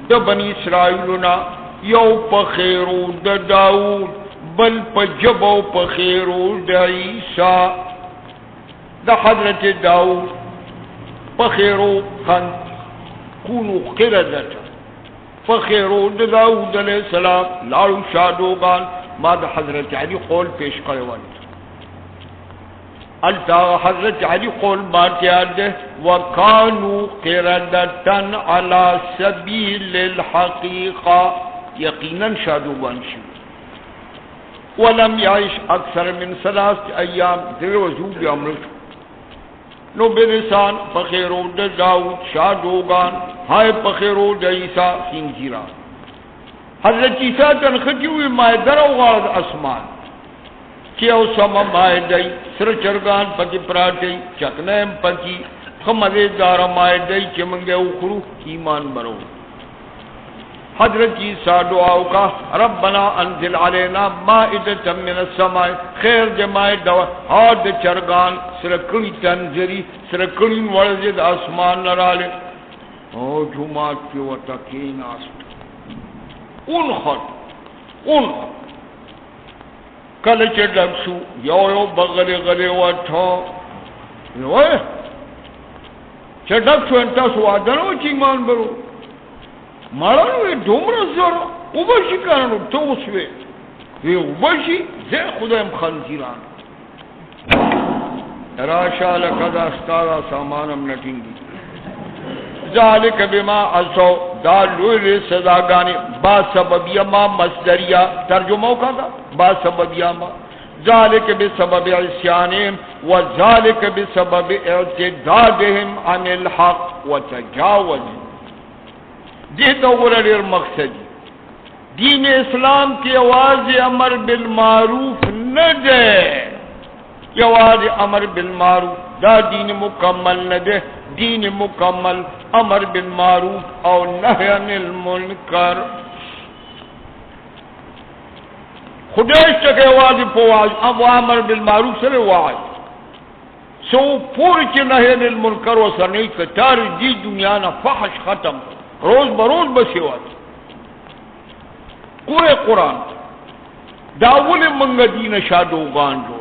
دا بنی اسرائیلنا یو پخیرو دا داود بل پجبو پخیرو دا عیسیٰ دا حضرت داود پخیرو خند کونو قردتا پخیرو دا داود علیہ السلام لارو شادوگان ما دا حضرت علی قول پیش کروانی التا حضرت علی قول بات یاد ہے وَكَانُوا قِرَدَةً عَلَى سَبِيلِ الْحَقِيقَةِ یقیناً شادوگان شو ولم يعش اکثر من 3 ایام در وزوب امرت نو بلسان پخیرو دا داود شادوگان ہائے پخیرو دا عیسیٰ خنزیران حضرت عیسیٰ تنخطی ہوئی مائدر و غارد اسمان کیا سما مائدائی سر چرگان پکی پراتی چکنیم پکی خمزیدار مائدہ چی منگے اخرو ایمان برو. حضرت عیسیٰ دعاو کا ربنا انزل علینا مائدة من السماء خیر جمائے دوا آد چرگان سرکڑی تنظری سرکڑی ورزد آسمان نرالے او جماعت کی وطاقین آسمان اون خط کلچ ڈکسو یو بغلی غلی وطا یوئے چه ڈکسو انتاسو آدنو چی ایمان برو مارانوی دومره زر او باشی کارنو توسوی وی او باشی زی خدایم خنزیران راشا لکد استادا سامانم نٹینگی ذالک بما عصو دا لوی صداگانی با سببی ما مصدریہ ترجمہ کا دا با سببی ما ذالک بسبب عصیانهم و ذالک بسبب اعتدادهم عن الحق و تجاوزهم. دیتا غرر مقصد دین اسلام کی آواز امر بالمعروف نہ دے آواز امر بالمعروف دا دین مکمل نہ دے دین مکمل امر بالمعروف اور نہی عن المنکر خدایش تک آواز پواز اب امر بالمعروف سر آواز سو پوری چی نہی عن المنکر و سر نہیں کتار دی دنیا نا فحش ختم روز بروز بسیوات پورے قرآن داول منگ دین شادوغان جو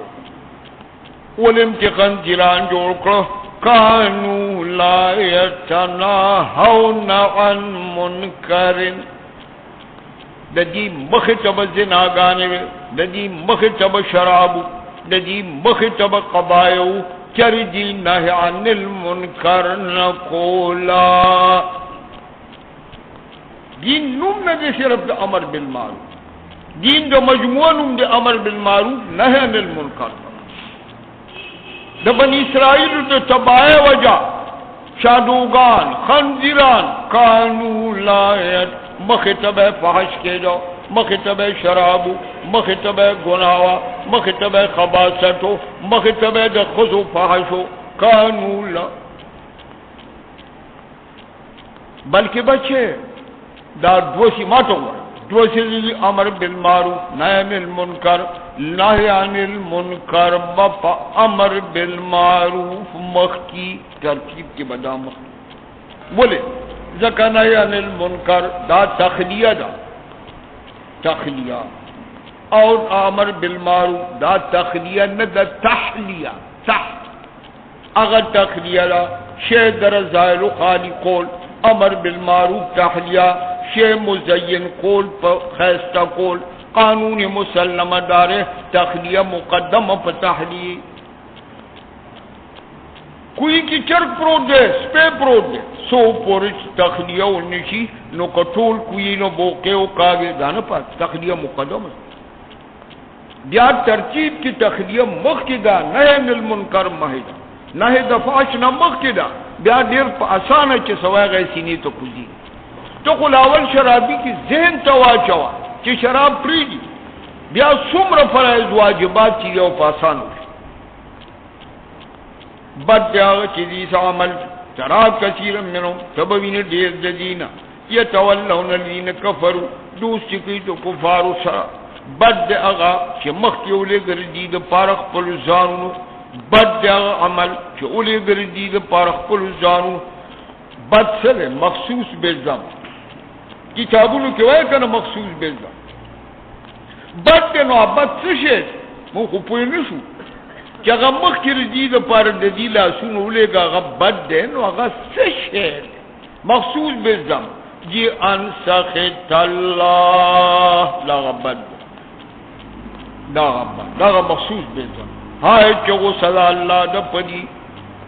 ولم تقن جلان جوڑ کرو کانو لا یتناہون عن منکرن ددی مخطب زناگانے ددی مخطب شرابو ددی مخطب قبائیو چرجی نہی عن المنکر نقولا. دین نوم نہ دے صرف دا امر بالمعروف دین دا مجموعہ نوم دے امر بالمعروف نہی عن المنکر. دا بنی اسرائیل دا تباہ وجہ شادوگان خنزیران کانو لایت مخطب فحش کے جو مخطب شرابو مخطب گناوا مخطب خباستو مخطب دا خزو فحشو کانو لا بلکہ بچے دا دوسی ماتو دوسی امر بالمعروف نہی عن المنکر نہی عن المنکر بپا امر بالمعروف مخی ترتیب کے بدا مخی بولے زکا نہی عن المنکر دا تخلیہ دا تخلیہ اور امر بالمعروف دا تخلیہ نہ دا تحلیہ اگر تخلیہ دا شے در ظاہر خالی قول امر بالمعروف تحلیہ شے مزین قول پر خیستہ قول قانون مسلمہ دارے تخلیہ مقدم پر تحلیہ. کوئی کی چرک پروت دے سپے پروت دے سو پورچ تخلیہ ونشی نو کٹول کوئی نو بوکے و کاغے دانا پاس تخلیہ مقدم بیا ترتیب کی تخلیہ مخدہ نہی عن المنکر مہدہ نہی دفاش نہ مخدہ بیا دیر پا آسان چی سوائے گئے سینی تو کزی تو خلاول شرابی کی ذہن توا چوا چی شراب پریدی بیا سمر فرائض واجبات چی یو پاسان ہوئی بد دیاغ چیزیس عمل تراب کثیر منو سببین دیر جدینا یتولون الذین کفروا دوست چکی تو کفارو سرا بد دیاغا چی مختی اولی گردید پارخ پلزانو بد دیاغا عمل چی اولی گردید پارخ پلزانو بد سر مخصوص بیزم کتابونو کیوئے کنا مخصوص بیزم بد دینو بد سشید مو خوپوئی نشو کہ اگر مخیر دید پار ددیلا سنو لے گا اگر بد دینو اگر سشید مخصوص بیزم جی ان سخت اللہ لاغا بد لاغا مخصوص بیزم ہائے چا غصہ دا اللہ دا پدی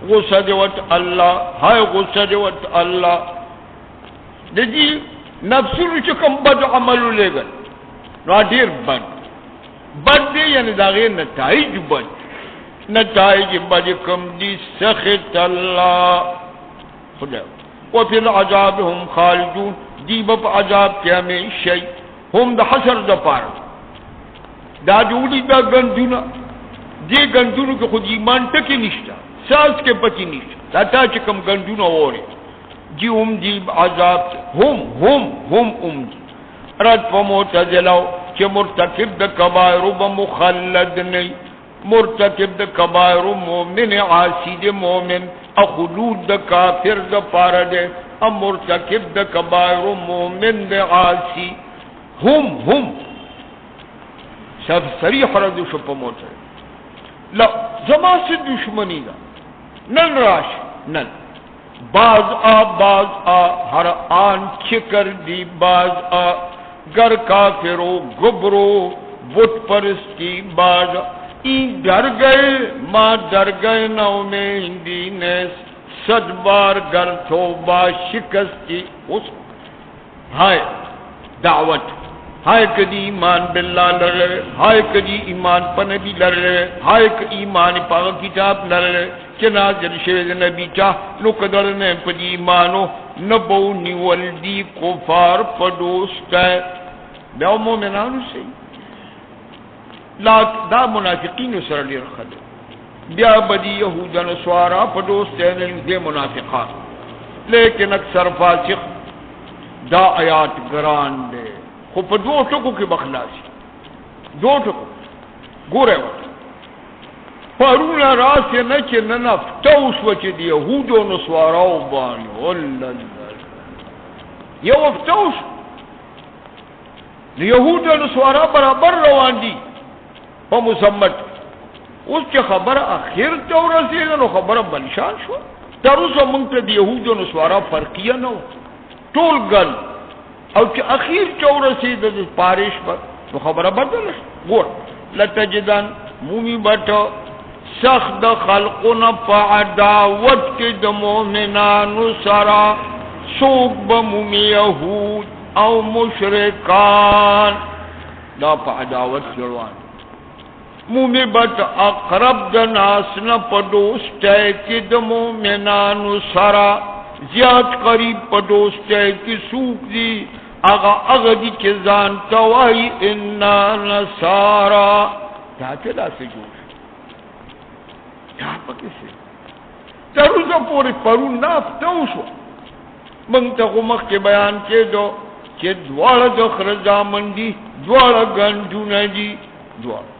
غصہ دیوت اللہ ہائے غصہ دیوت اللہ دی نفسونو چکم بد عملو لے گا نو دیر بد دے یعنی دا غیر نتائج بد نتائج بد کم دی سخت اللہ خدا وفی العذاب هم خالدون دی بپ عذاب کے ہمیں شئی ہم دا حسر دا پار دا جولی دا گندونا دی گندونو کے خود ایمان تکی نشتا ساس کے پتی نشتا تا چې کوم ګندونه ووري جی دی عذاب هم دی رد په معتزله چې مرتکب د کبائر به مخلد نه مرتکب د کبائر مومن عاصی د مومن او خلود د کافر د پاره ده ام مرتکب د کبائر مومن د عاصی هم سب صریح رد شو په موته لا زما سے دشمنی دا نن راش نن باز ہر آن چکر دی باز گر کافرو گبرو بت پرستی باز این ڈر گئے ماں ڈر گئے نو میں ہندی نے 100 بار گر توبہ شکستی اس ہائے دعوت ہائے کدی ایمان باللہ لڑے ہائے کدی ایمان پا نبی لڑے ہائے کدی ایمان پا کتاب لڑے چنازل شوید نبی چاہ لکدرنے پا دی ایمانو نبو نیول دی کفار پا دوست ہے بیاو مومنانو سی دا منافقین سر لی رخد بیا بدی یہودن سوارا پا دوست ہے دے منافقان لیکن اکثر فاسق دا آیات گران دے خو په دوه ټکو کې بخلاصي دوه ټکو ګوره پرون راسه نه چې نه نفتوس و چې دی یهودو نو سواراو باندې ولل یو افتوس دی یهودو نو سوارا برابر روان دي په مسمت اوس چې خبره اخر ته ورسېږي نو خبره بلشان شو تر اوسه موږ ته دی یهودو نو سوارا فرقیه نه ټول ګل او چې اخیر چورسی د پارش پر نو خبره بدل ګور لتجدن مومی بټو سخت د خلقنا په عداوت کې د مؤمنانو سره سوق به مومی یهود او مشرکان دا په عداوت جوړوان مومی بټ اقرب د ناس نه په دوستۍ کې د مؤمنانو سره زیات قریب په دوستۍ کې سوق دي اغا دی کہ زانتا وائی انا نصارا جاتے دا سے جوش جہاں پا کسی تروزا پوری پرون ناف توشو منگتا غمق کے بیان کے دو کہ دوارا دخر زامن دی دوارا گنجون دی دوارا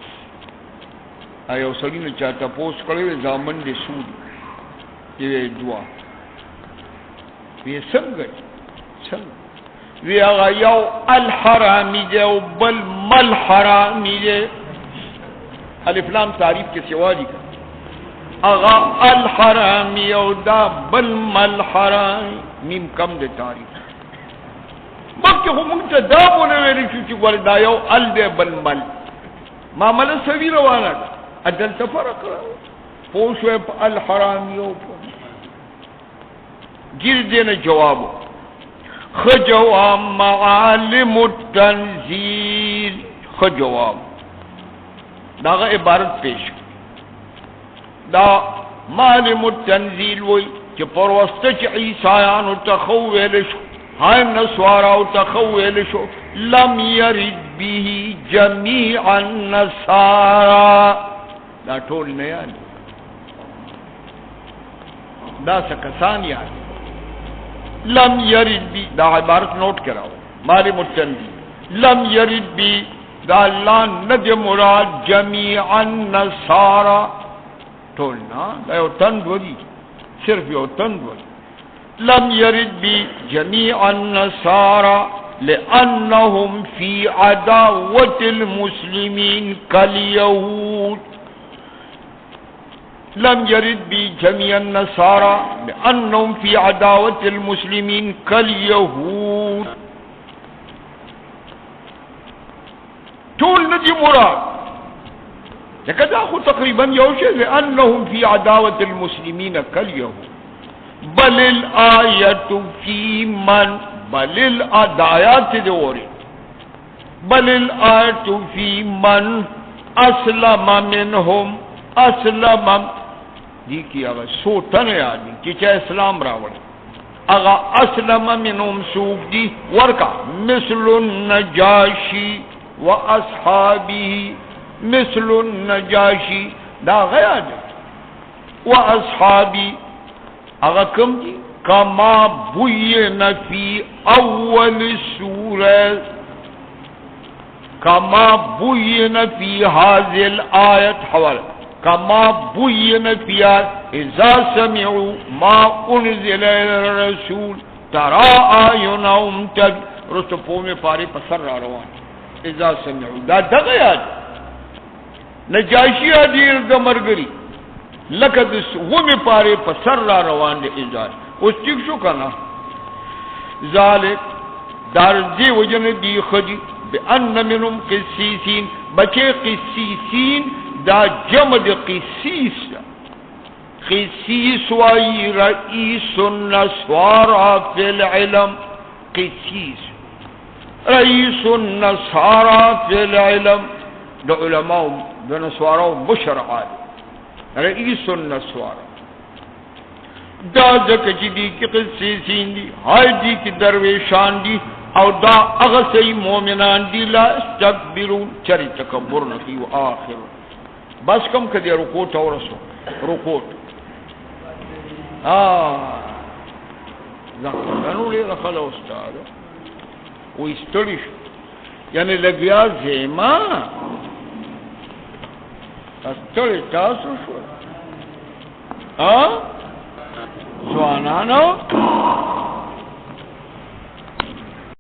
آیا سلین چاہتا پوس کرے زامن دی سودی یہ دوارا یہ سنگئی سنگ وی آغا یو الحرامی دے و بل مل حرامی دے الافلام تعریف کے سواری کا آغا الحرامی یو دا بل مل حرامی میم کم دے تعریف مکی خو منگتا دا بونے ویلی چوچی گوار دا یو ال دے بل مل معامل سوی روانا دا ادل تفرق رہا پوشوے پا الحرامی یو پا گیر دینا جوابو خجواب معالم التنزیل خجواب داغا عبارت پیش دا معالم التنزیل وی کہ پروسته چی عیسایانو تخویلشو ہائی نسواراو تخویلشو لم یرد به جمیع النصارا دا ٹول نیانی دا سکسان یعنی لم یرد بی دا عبارت نوٹ کراؤ ماری متنبی لم یرد بی دا اللہ ند مراد جمیع النصارا تولنا دا یو تند ولی صرف یو تند ولی لم یرد بی جمیع النصارا لأنهم فی عداوت المسلمین کالیہود لم يرد بي جميع النصارى لأنهم في عداوة المسلمين كاليهود طول ندي مراد لكن أخو تقريبا يوشي لأنهم في عداوة المسلمين كاليهود بل الآية في من بل الآيات دوري بل الآية في من أسلم منهم اسلم دی کی اگر سوتن یادی کی چاہے اسلام راوڑ اگر اسلم منهم سوق دی ورکا مثل النجاشی و اصحابی مثل النجاشی دا غیا دی و اصحابی اگر کم دی کما بین فی اول سورہ کما بین فی هذه الآیت حوالہ کما بین فی اذا سمعوا ما انزل الى الرسول ترى اعینهم رستفو میں پارے پسر را روان اذا سمعوا دا دغیاد نجاشی دیر دا مرگری لکد وہ میں پارے پسر را روان دے اذا اس چک شو کنا ذالک دار دی وجن دی خدی بأن منهم قسیسین بچے قسیسین دا جمع دا قسیس قسیس وائی رئیس النسوارا فی العلم قسیس رئیس النسوارا فی العلم دا علماء دا نسوارا مشرعا رئیس النسوارا دا زکا چی دی کی قسیسین دی ہائی دی کی درویشان دی او دا اغسی مومنان دی لا استکبرون چری تکبر نکی و آخر بس کم کدی رکوٹ او رسو رکوٹ زخنو لی رخل استاد و استڑی شو یعنی لگیا زیما استڑی تاسو شو زوانانو